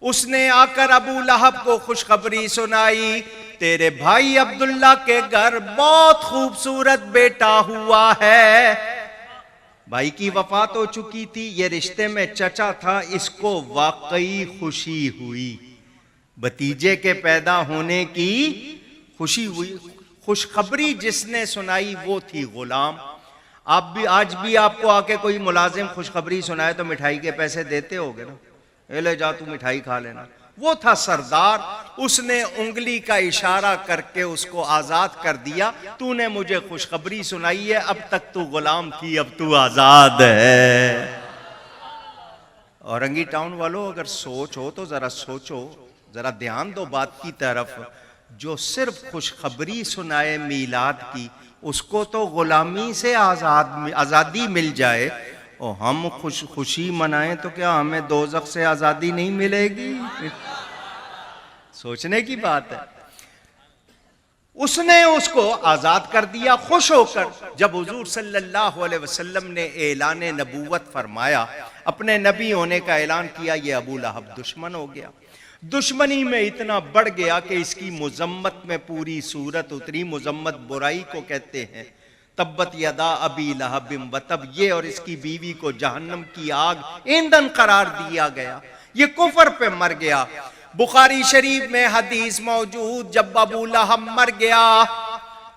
اس نے آ کر ابو لہب کو خوشخبری سنائی، تیرے بھائی عبداللہ کے گھر بہت خوبصورت بیٹا ہوا ہے۔ بھائی کی وفات ہو چکی تھی، یہ رشتے میں چچا تھا، اس کو واقعی خوشی ہوئی، بھتیجے کے پیدا ہونے کی خوشی ہوئی۔ خوشخبری جس نے سنائی وہ تھی غلام۔ آج بھی آپ کو آ کے کوئی ملازم خوشخبری سنائے تو مٹھائی کے پیسے دیتے ہوگے نا، اے لے جا تو مٹھائی کھا لینا۔ وہ تھا سردار، اس نے انگلی کا اشارہ کر کے اس کو آزاد کر دیا، تو نے مجھے خوشخبری سنائی ہے، اب تک تو غلام تھی، اب تو آزاد ہے۔ اورنگی ٹاؤن والوں اگر سوچ ہو تو ذرا سوچو، ذرا دھیان دو بات کی طرف، جو صرف خوشخبری سنائے میلاد کی، اس کو تو غلامی سے آزادی مل جائے، اور ہم خوشی منائیں تو کیا ہمیں دوزخ سے آزادی نہیں ملے گی؟ سوچنے کی بات ہے۔ اس نے اس کو آزاد کر دیا خوش ہو کر۔ جب حضور صلی اللہ علیہ وسلم نے اعلان نبوت فرمایا، اپنے نبی ہونے کا اعلان کیا، یہ ابو لہب دشمن ہو گیا۔ دشمنی میں اتنا بڑھ گیا کہ اس کی مذمت میں پوری سورت اتری۔ مذمت برائی کو کہتے ہیں۔ تبت یدا ابی لہب وتب، یہ اور اس کی بیوی کو جہنم کی آگ ایندھن قرار دیا گیا، یہ کفر پہ مر گیا۔ بخاری شریف میں حدیث موجود، جب ابو لہب مر گیا،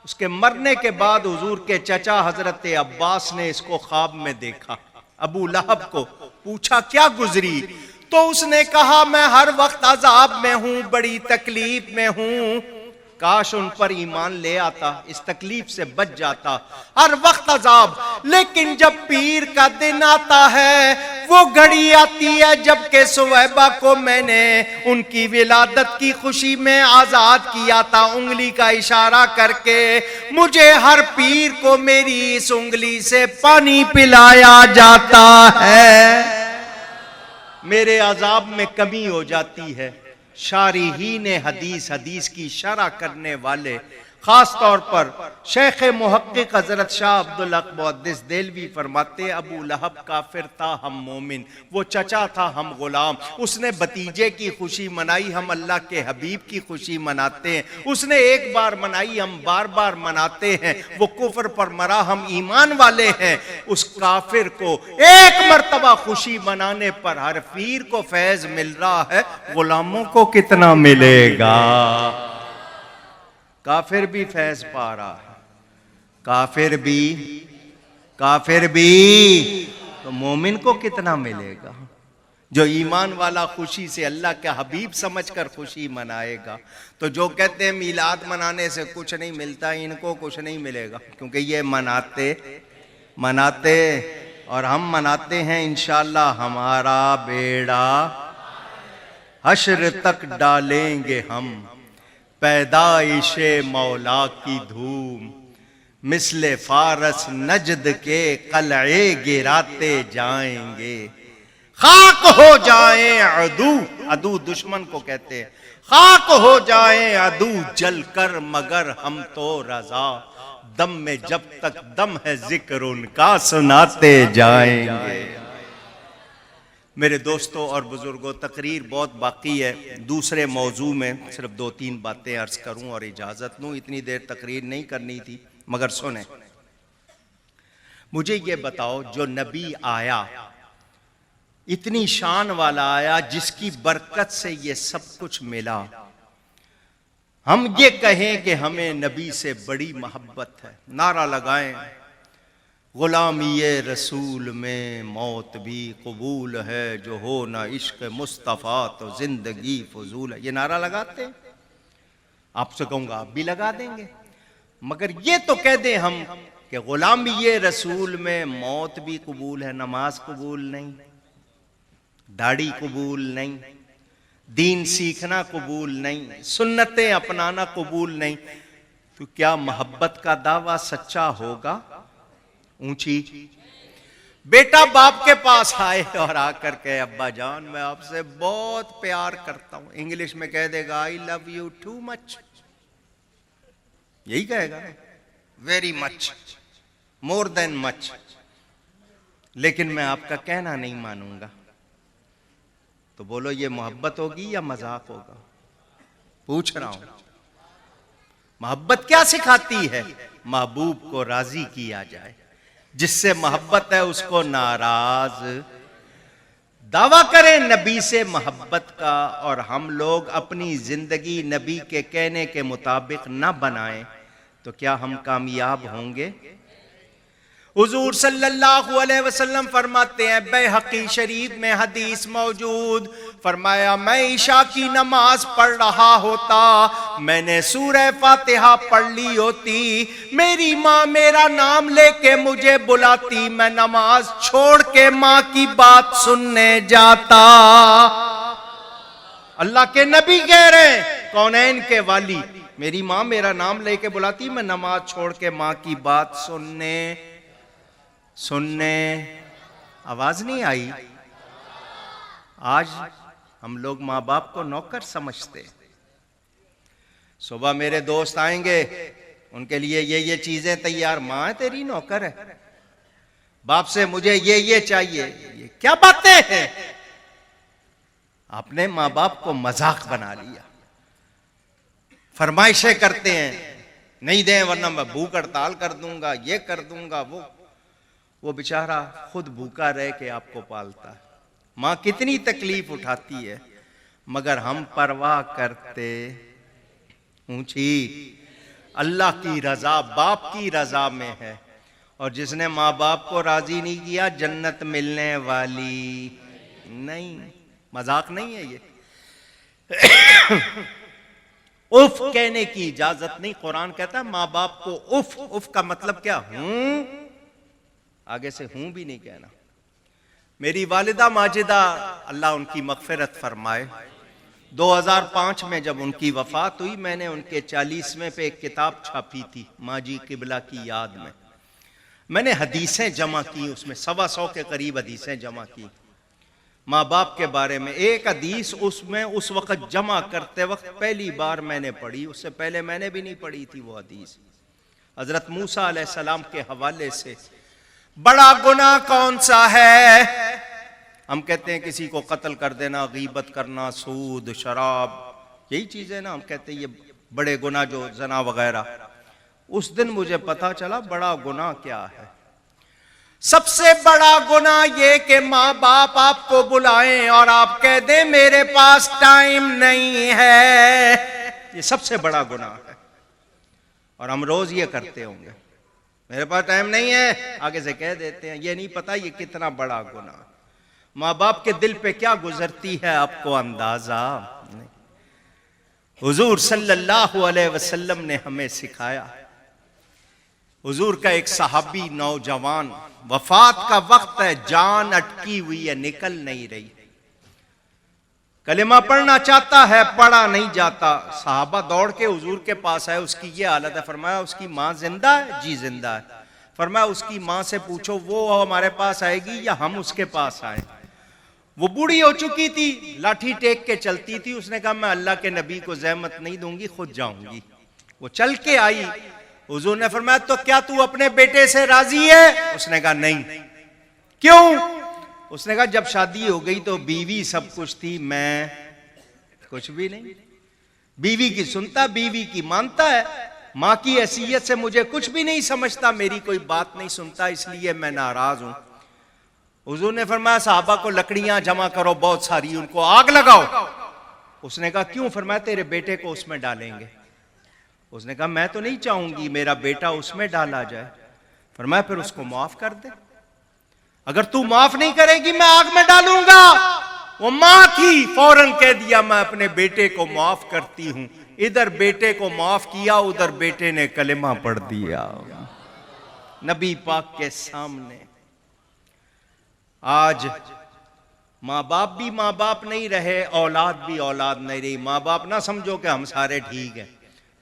اس کے مرنے کے بعد حضور کے چچا حضرت عباس نے اس کو خواب میں دیکھا۔ ابو لہب کو پوچھا کیا گزری، تو اس نے کہا میں ہر وقت عذاب میں ہوں، بڑی تکلیف میں ہوں، کاش ان پر ایمان لے آتا، اس تکلیف سے بچ جاتا، ہر وقت عذاب۔ لیکن جب پیر کا دن آتا ہے، وہ گھڑی آتی ہے جب کہ سویبہ کو میں نے ان کی ولادت کی خوشی میں آزاد کیا تھا، انگلی کا اشارہ کر کے مجھے ہر پیر کو میری اس انگلی سے پانی پلایا جاتا ہے، میرے عذاب میں کمی ہو جاتی ہے۔ شارحین حدیث کی شرح کرنے والے، خاص طور پر شیخ محقق حضرت شاہ عبدالحق محدث دہلوی فرماتے ہیں ابو لہب کافر تھا، ہم مومن، وہ چچا تھا، ہم غلام۔ اس نے بھتیجے کی خوشی منائی، ہم اللہ کے حبیب کی خوشی مناتے ہیں۔ اس نے ایک بار منائی، ہم بار بار مناتے ہیں۔ وہ کفر پر مرا، ہم ایمان والے ہیں۔ اس کافر کو ایک مرتبہ خوشی منانے پر ہر پیر کو فیض مل رہا ہے، غلاموں کو کتنا ملے گا؟ کافر بھی فیض پا رہا ہے، کافر بھی، تو مومن کو کتنا ملے گا؟ جو ایمان والا خوشی سے اللہ کے حبیب سمجھ کر خوشی منائے گا۔ تو جو کہتے ہیں میلاد منانے سے کچھ نہیں ملتا، ان کو کچھ نہیں ملے گا، کیونکہ یہ مناتے اور ہم مناتے ہیں۔ انشاءاللہ ہمارا بیڑا حشر تک ڈالیں گے ہم، پیدائش مولا کی دھوم، مثل فارس نجد کے قلعے گراتے جائیں گے، خاک ہو جائیں عدو دشمن کو کہتے ہیں، خاک ہو جائیں عدو جل کر مگر ہم تو رضا، دم میں جب تک دم ہے ذکر ان کا سناتے جائیں گے۔ میرے دوستوں اور بزرگوں، تقریر بہت باقی ہے، دوسرے موضوع میں صرف 2-3 باتیں عرض کروں اور اجازت لوں، اتنی دیر تقریر نہیں کرنی تھی، مگر سنیں۔ مجھے یہ بتاؤ، جو نبی آیا، اتنی شان والا آیا، جس کی برکت سے یہ سب کچھ ملا، ہم یہ کہیں کہ ہمیں نبی سے بڑی محبت ہے، نعرہ لگائیں غلامی رسول میں موت بھی قبول ہے، جو ہو نہ عشق مصطفیٰ تو زندگی فضول ہے، یہ نعرہ لگاتے ہیں؟ آپ سے کہوں گا آپ بھی لگا دیں گے، مگر یہ تو کہہ دیں ہم کہ غلامی رسول میں موت بھی قبول ہے، نماز قبول نہیں، داڑھی قبول نہیں، دین سیکھنا قبول نہیں، سنتیں اپنانا قبول نہیں، تو کیا محبت کا دعویٰ سچا ہوگا؟ اونچی بیٹا باپ کے پاس آئے اور آ کر کے ابا جان میں آپ سے بہت پیار کرتا ہوں، انگلش میں کہہ دے گا آئی لو یو ٹو مچ، یہی کہے گا، ویری مچ، مور دین مچ، لیکن میں آپ کا کہنا نہیں مانوں گا۔ تو بولو یہ محبت ہوگی یا مذاق ہوگا؟ پوچھ رہا ہوں۔ محبت کیا سکھاتی ہے؟ محبوب کو راضی کیا جائے، جس سے محبت ہے اس کو ناراض۔ دعویٰ کریں نبی سے محبت کا اور ہم لوگ اپنی زندگی نبی کے کہنے کے مطابق نہ بنائیں تو کیا ہم کامیاب ہوں گے؟ حضور صلی اللہ علیہ وسلم فرماتے ہیں، بیہقی شریف میں حدیث موجود، فرمایا میں عشاء کی نماز پڑھ رہا ہوتا، میں نے سورہ فاتحہ پڑھ لی ہوتی، میری ماں میرا نام لے کے مجھے بلاتی، میں نماز چھوڑ کے ماں کی بات سننے جاتا۔ اللہ کے نبی کہہ رہے ہیں، کونین کے والی، میری ماں میرا نام لے کے بلاتی، میں نماز چھوڑ کے ماں کی بات سننے۔ آواز نہیں آئی؟ آج ہم لوگ ماں باپ کو نوکر سمجھتے، صبح میرے دوست آئیں گے ان کے لیے یہ چیزیں تیار، ماں تیری نوکر ہے، باپ سے مجھے یہ چاہیے، یہ کیا باتیں ہیں؟ آپ نے ماں باپ کو مذاق بنا لیا، فرمائشیں کرتے ہیں، نہیں دیں ورنہ میں بھوک ہڑتال کر دوں گا، یہ کر دوں گا، وہ بیچارہ خود بھوکا رہ کے آپ کو پالتا ہے، ماں کتنی تکلیف اٹھاتی ہے، مگر ہم پرواہ کرتے۔ اونچی اللہ کی رضا باپ کی رضا میں ہے، اور جس نے ماں باپ کو راضی نہیں کیا جنت ملنے والی نہیں۔ مذاق نہیں ہے یہ۔ اف کہنے کی اجازت نہیں، قرآن کہتا ہے ماں باپ کو اف۔ اف کا مطلب کیا؟ ہوں، آگے سے ہوں بھی نہیں کہنا۔ میری والدہ ماجدہ اللہ ان کی مغفرت فرمائے، 2005 میں جب ان کی وفات ہوئی، میں نے ان کے 40ویں پہ ایک کتاب چھاپی تھی، ماجی قبلہ کی یاد میں۔ میں نے حدیثیں جمع کی، اس میں 125 کے قریب حدیثیں جمع کی ماں باپ کے بارے میں۔ ایک حدیث اس میں اس وقت جمع کرتے وقت پہلی بار میں نے پڑھی، اس سے پہلے میں نے بھی نہیں پڑھی تھی وہ حدیث، حضرت موسیٰ علیہ السلام کے حوالے سے۔ بڑا گناہ کون سا ہے؟ ہم کہتے ہیں کسی کو قتل کر دینا، غیبت کرنا، سود، شراب، یہی چیزیں نا، ہم کہتے ہیں یہ بڑے گناہ جو زنا وغیرہ۔ اس دن مجھے پتا چلا بڑا گناہ کیا ہے۔ سب سے بڑا گناہ یہ کہ ماں باپ آپ کو بلائیں اور آپ کہہ دیں میرے پاس ٹائم نہیں ہے، یہ سب سے بڑا گناہ ہے، اور ہم روز یہ کرتے ہوں گے، میرے پاس ٹائم نہیں ہے، آگے سے کہہ دیتے ہیں، یہ نہیں پتا یہ کتنا بڑا گناہ۔ ماں باپ کے دل پہ کیا گزرتی ہے آپ کو اندازہ نہیں۔ حضور صلی اللہ علیہ وسلم نے ہمیں سکھایا، حضور کا ایک صحابی نوجوان، وفات کا وقت ہے، جان اٹکی ہوئی ہے، نکل نہیں رہی، کلمہ پڑھنا چاہتا ہے، پڑھا نہیں جاتا، صحابہ دوڑ کے حضور کے پاس آئے، اس کی یہ حالت ہے، فرمایا اس کی ماں زندہ ہے؟ جی زندہ ہے۔ فرمایا اس کی ماں سے پوچھو وہ ہمارے پاس آئے گی یا ہم اس کے پاس آئیں؟ وہ بوڑھی ہو چکی تھی، لاٹھی ٹیک کے چلتی تھی، اس نے کہا میں اللہ کے نبی کو زحمت نہیں دوں گی، خود جاؤں گی۔ وہ چل کے آئی، حضور نے فرمایا تو کیا تو اپنے بیٹے سے راضی ہے؟ اس نے کہا نہیں۔ کیوں؟ اس نے کہا جب شادی ہو گئی تو بیوی سب کچھ تھی، میں کچھ بھی نہیں، بیوی کی سنتا، بیوی کی مانتا ہے، ماں کی حیثیت سے مجھے کچھ بھی نہیں سمجھتا، میری کوئی بات نہیں سنتا، اس لیے میں ناراض ہوں۔ حضور نے فرمایا صحابہ کو لکڑیاں جمع کرو بہت ساری، ان کو آگ لگاؤ۔ اس نے کہا کیوں؟ فرمایا تیرے بیٹے کو اس میں ڈالیں گے۔ اس نے کہا میں تو نہیں چاہوں گی میرا بیٹا اس میں ڈالا جائے۔ فرمایا پھر اس کو معاف کر دے، اگر تو معاف نہیں کرے گی میں آگ میں ڈالوں گا۔ وہ ماں تھی، فوراً کہہ دیا میں اپنے بیٹے کو معاف کرتی ہوں۔ ادھر بیٹے کو معاف کیا، ادھر بیٹے نے کلمہ پڑھ دیا نبی پاک کے سامنے۔ آج ماں باپ بھی ماں باپ نہیں رہے، اولاد بھی اولاد نہیں رہی۔ ماں باپ نہ سمجھو کہ ہم سارے ٹھیک ہیں،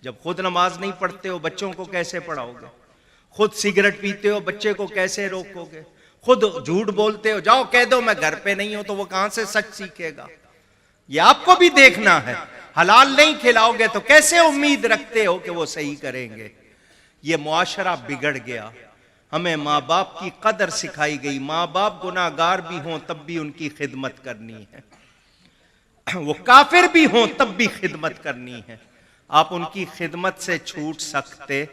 جب خود نماز نہیں پڑھتے ہو بچوں کو کیسے پڑھاؤ گے؟ خود سگریٹ پیتے ہو بچے کو کیسے روکو گے؟ خود جھوٹ بولتے ہو، جاؤ کہہ دو میں گھر پہ نہیں ہوں، تو وہ کہاں سے سچ سیکھے گا؟ یہ آپ کو بھی دیکھنا ہے. حلال نہیں کھلاؤ گے تو کیسے امید رکھتے ہو کہ وہ صحیح کریں گے؟ یہ معاشرہ بگڑ گیا. ہمیں ماں باپ کی قدر سکھائی گئی. ماں باپ گناہ گار بھی ہوں تب بھی ان کی خدمت کرنی ہے، وہ کافر بھی ہوں تب بھی خدمت کرنی ہے. آپ ان کی خدمت سے چھوٹ سکتے؟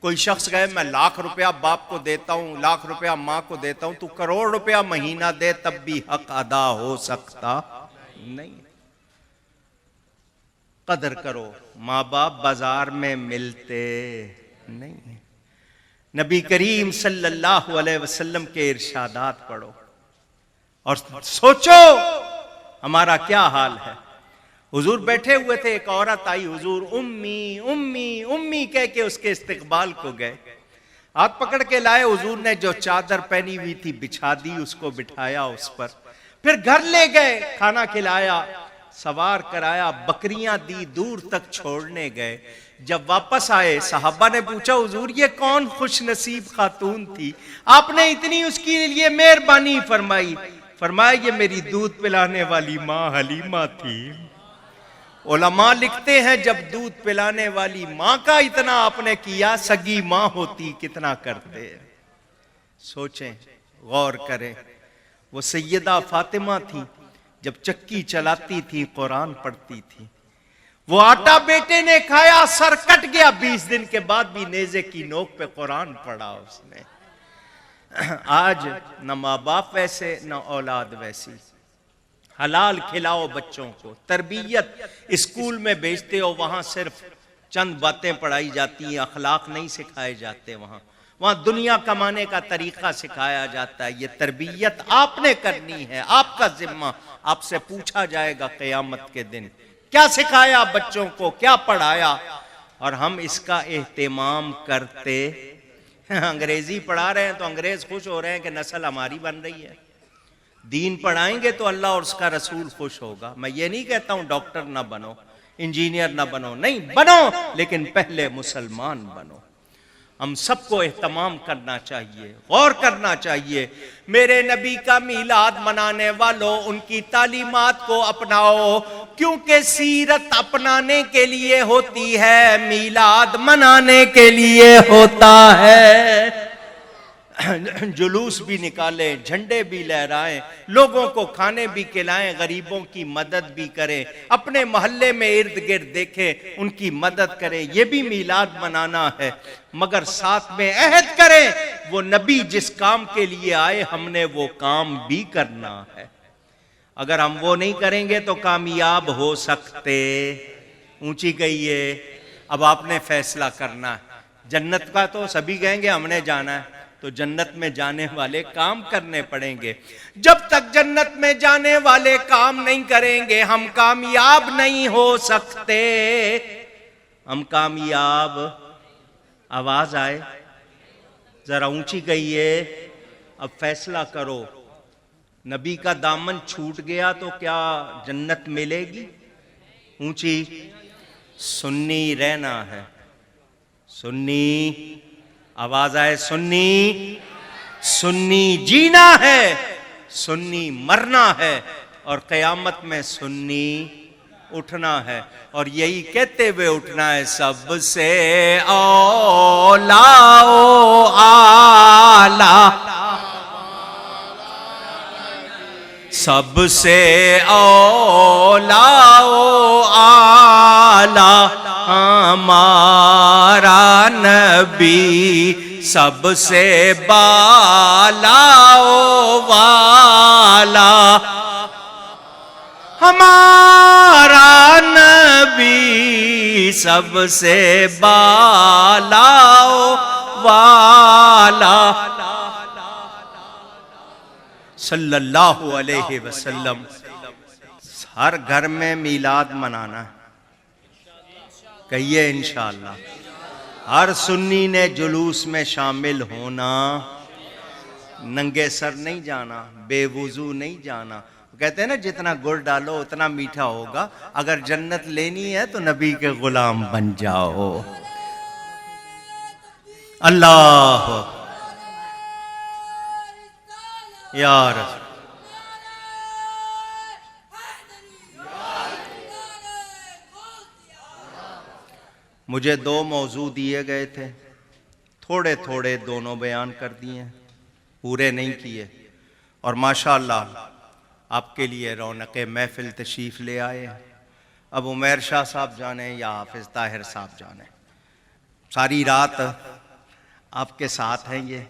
کوئی شخص کہے میں ₹1,00,000 باپ کو دیتا ہوں، ₹1,00,000 ماں کو دیتا ہوں، تو ₹1,00,00,000 مہینہ دے تب بھی حق ادا ہو سکتا نہیں. قدر کرو. ماں باپ بازار میں ملتے نہیں. نبی کریم صلی اللہ علیہ وسلم کے ارشادات پڑھو اور سوچو ہمارا کیا حال ہے. حضور بیٹھے ہوئے تھے، ایک عورت آئی، حضور امی امی امی کہہ کے اس کے استقبال کو گئے، ہاتھ پکڑ کے لائے. حضور نے جو چادر پہنی ہوئی تھی بچھا دی، اس کو بٹھایا اس پر، پھر گھر لے گئے، کھانا کھلایا، سوار کرایا، بکریاں دی، دور تک چھوڑنے گئے. جب واپس آئے صحابہ نے پوچھا حضور یہ کون خوش نصیب خاتون تھی، آپ نے اتنی اس کے لیے مہربانی فرمائی؟ فرمایا یہ میری دودھ پلانے والی ماں حلیمہ تھی. علماء لکھتے ہیں جب دودھ پلانے والی ماں کا اتنا آپ نے کیا، سگی ماں ہوتی کتنا کرتے. سوچیں، غور کریں. وہ سیدہ فاطمہ تھی، جب چکی چلاتی تھی قرآن پڑھتی تھی. وہ آٹا بیٹے نے کھایا، سر کٹ گیا، 20 دن کے بعد بھی نیزے کی نوک پہ قرآن پڑھا اس نے. آج نہ ماں باپ ویسے، نہ اولاد ویسی. حلال کھلاؤ بچوں کو. تربیت اسکول میں بھیجتے ہو، وہاں صرف چند باتیں پڑھائی جاتی ہیں، اخلاق نہیں سکھائے جاتے. وہاں دنیا کمانے کا طریقہ سکھایا جاتا ہے. یہ تربیت آپ نے کرنی ہے، آپ کا ذمہ. آپ سے پوچھا جائے گا قیامت کے دن کیا سکھایا بچوں کو، کیا پڑھایا. اور ہم اس کا اہتمام کرتے. انگریزی پڑھا رہے ہیں تو انگریز خوش ہو رہے ہیں کہ نسل ہماری بن رہی ہے. دین پڑھائیں گے تو اللہ اور اس کا رسول خوش ہوگا. میں یہ نہیں کہتا ہوں ڈاکٹر نہ بنو، انجینئر نہ بنو، نہیں بنو، لیکن پہلے مسلمان بنو. ہم سب کو اہتمام کرنا چاہیے، غور کرنا چاہیے. میرے نبی کا میلاد منانے والوں ان کی تعلیمات کو اپناؤ، کیونکہ سیرت اپنانے کے لیے ہوتی ہے، میلاد منانے کے لیے ہوتا ہے. جلوس بھی نکالیں، جھنڈے بھی لہرائیں، لوگوں کو کھانے بھی کھلائیں، غریبوں کی مدد بھی کریں، اپنے محلے میں ارد گرد دیکھیں ان کی مدد کریں. یہ بھی میلاد منانا ہے، مگر ساتھ میں عہد کریں وہ نبی جس کام کے لیے آئے ہم نے وہ کام بھی کرنا ہے. اگر ہم وہ نہیں کریں گے تو کامیاب ہو سکتے. اونچی گئی ہے. اب آپ نے فیصلہ کرنا ہے. جنت کا تو سبھی کہیں گے ہم نے جانا ہے، تو جنت میں جانے والے کام کرنے پڑیں گے. جب تک جنت میں جانے والے کام نہیں کریں گے ہم کامیاب نہیں ہو سکتے. ہم کامیاب، آواز آئے ذرا اونچی گئی ہے. اب فیصلہ کرو، نبی کا دامن چھوٹ گیا تو کیا جنت ملے گی؟ اونچی. سنی رہنا ہے، سنی، آواز آئے، سنی. سنی جینا ہے، سنی مرنا ہے، اور قیامت میں سنی اٹھنا ہے. اور یہی کہتے ہوئے اٹھنا ہے، سب سے اولا و اعلیٰ، سب سے اولا و اعلیٰ ہمارا نبی، سب سے بالا و والا ہمارا نبی، سب سے بالا و والا صلی اللہ علیہ وسلم. ہر گھر میں میلاد منانا ہے، کہیے انشاءاللہ. ہر سنی نے جلوس میں شامل ہونا، ننگے سر نہیں جانا، بے وضو نہیں جانا. کہتے ہیں نا جتنا گڑ ڈالو اتنا میٹھا ہوگا. اگر جنت لینی ہے تو نبی کے غلام بن جاؤ. اللہ یا رسول۔ مجھے دو موضوع دیے گئے تھے، تھوڑے تھوڑے دونوں بیان کر دیے، پورے نہیں کیے، اور ماشاءاللہ آپ کے لیے رونق محفل تشریف لے آئے ہیں۔ اب عمیر شاہ صاحب جانے یا حافظ طاہر صاحب جانے، ساری رات آپ کے ساتھ ہیں یہ۔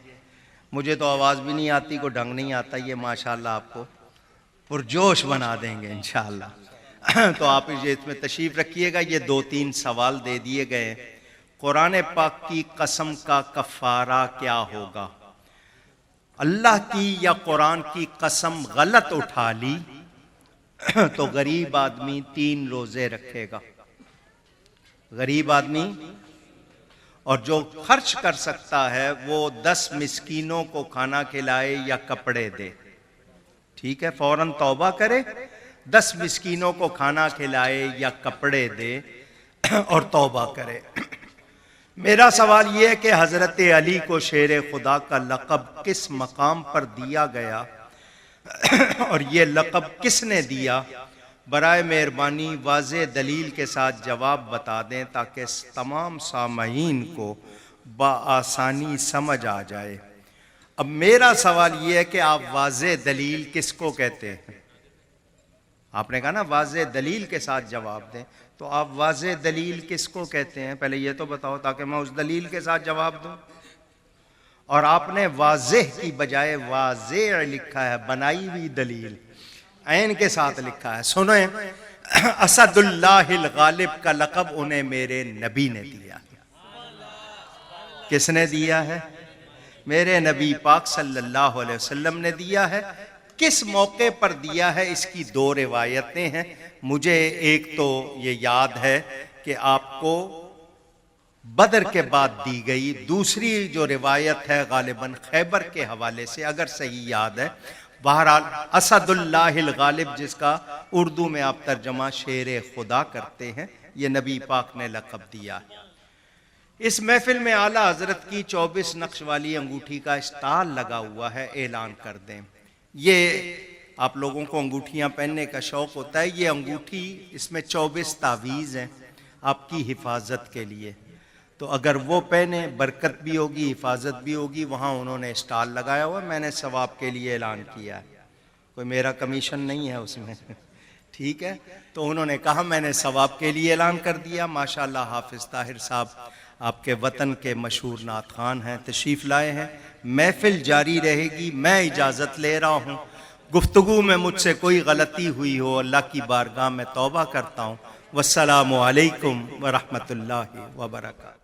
مجھے تو آواز بھی نہیں آتی، کو ڈھنگ نہیں آتا، یہ ماشاءاللہ آپ کو پرجوش بنا دیں گے انشاءاللہ۔ تو آپ اس میں تشریف رکھیے گا۔ یہ 2-3 سوال دے دیے گئے۔ قرآن پاک کی قسم کا کفارہ کیا ہوگا؟ اللہ کی یا قرآن کی قسم غلط اٹھا لی تو غریب آدمی 3 روزے رکھے گا، غریب آدمی، اور جو خرچ کر سکتا ہے وہ 10 مسکینوں کو کھانا کھلائے یا کپڑے دے، ٹھیک ہے، فوراً توبہ کرے، 10 مسکینوں کو کھانا کھلائے یا کپڑے دے اور توبہ کرے۔ میرا سوال یہ ہے کہ حضرت علی کو شیر خدا کا لقب کس مقام پر دیا گیا اور یہ لقب کس نے دیا؟ برائے مہربانی واضح دلیل کے ساتھ جواب بتا دیں تاکہ تمام سامعین کو بآسانی سمجھ آ جائے۔ اب میرا سوال یہ ہے کہ آپ واضح دلیل کس کو کہتے ہیں؟ آپ نے کہا نا واضح دلیل کے ساتھ جواب دیں، تو آپ واضح دلیل کس کو کہتے ہیں پہلے یہ تو بتاؤ تاکہ میں اس دلیل کے ساتھ جواب دوں۔ اور آپ نے واضح کی بجائے واضح لکھا ہے، بنائی ہوئی دلیل عین کے ساتھ لکھا ہے۔ سنیں، اسد اللہ الغالب کا لقب انہیں میرے نبی نے دیا۔ کس نے دیا ہے؟ میرے نبی پاک صلی اللہ علیہ وسلم نے دیا ہے۔ کس موقع پر دیا ہے؟ اس کی 2 روایتیں ہیں۔ مجھے ایک تو یہ یاد ہے کہ آپ کو بدر کے بعد دی گئی، دوسری جو روایت ہے غالباً خیبر کے حوالے سے، اگر صحیح یاد ہے۔ بہرحال اسد اللہ الغالب، جس کا اردو میں آپ ترجمہ شیر خدا کرتے ہیں، یہ نبی پاک نے لقب دیا ہے۔ اس محفل میں اعلیٰ حضرت کی 24 نقش والی انگوٹھی کا اسٹال لگا ہوا ہے، اعلان کر دیں۔ یہ آپ لوگوں کو انگوٹھیاں پہننے کا شوق ہوتا ہے، یہ انگوٹھی، اس میں 24 تعویذ ہیں آپ کی حفاظت کے لیے، تو اگر وہ پہنے برکت بھی ہوگی، حفاظت بھی ہوگی۔ وہاں انہوں نے اسٹال لگایا ہوا، میں نے ثواب کے لیے اعلان کیا ہے، کوئی میرا کمیشن نہیں ہے اس میں، ٹھیک ہے۔ تو انہوں نے کہا میں نے ثواب کے لیے اعلان کر دیا۔ ماشاءاللہ حافظ طاہر صاحب آپ کے وطن کے مشہور نعت خوان ہیں، تشریف لائے ہیں۔ محفل جاری رہے گی، میں اجازت لے رہا ہوں۔ گفتگو میں مجھ سے کوئی غلطی ہوئی ہو، اللہ کی بارگاہ میں توبہ کرتا ہوں۔ والسلام علیکم ورحمۃ اللہ وبرکاتہ۔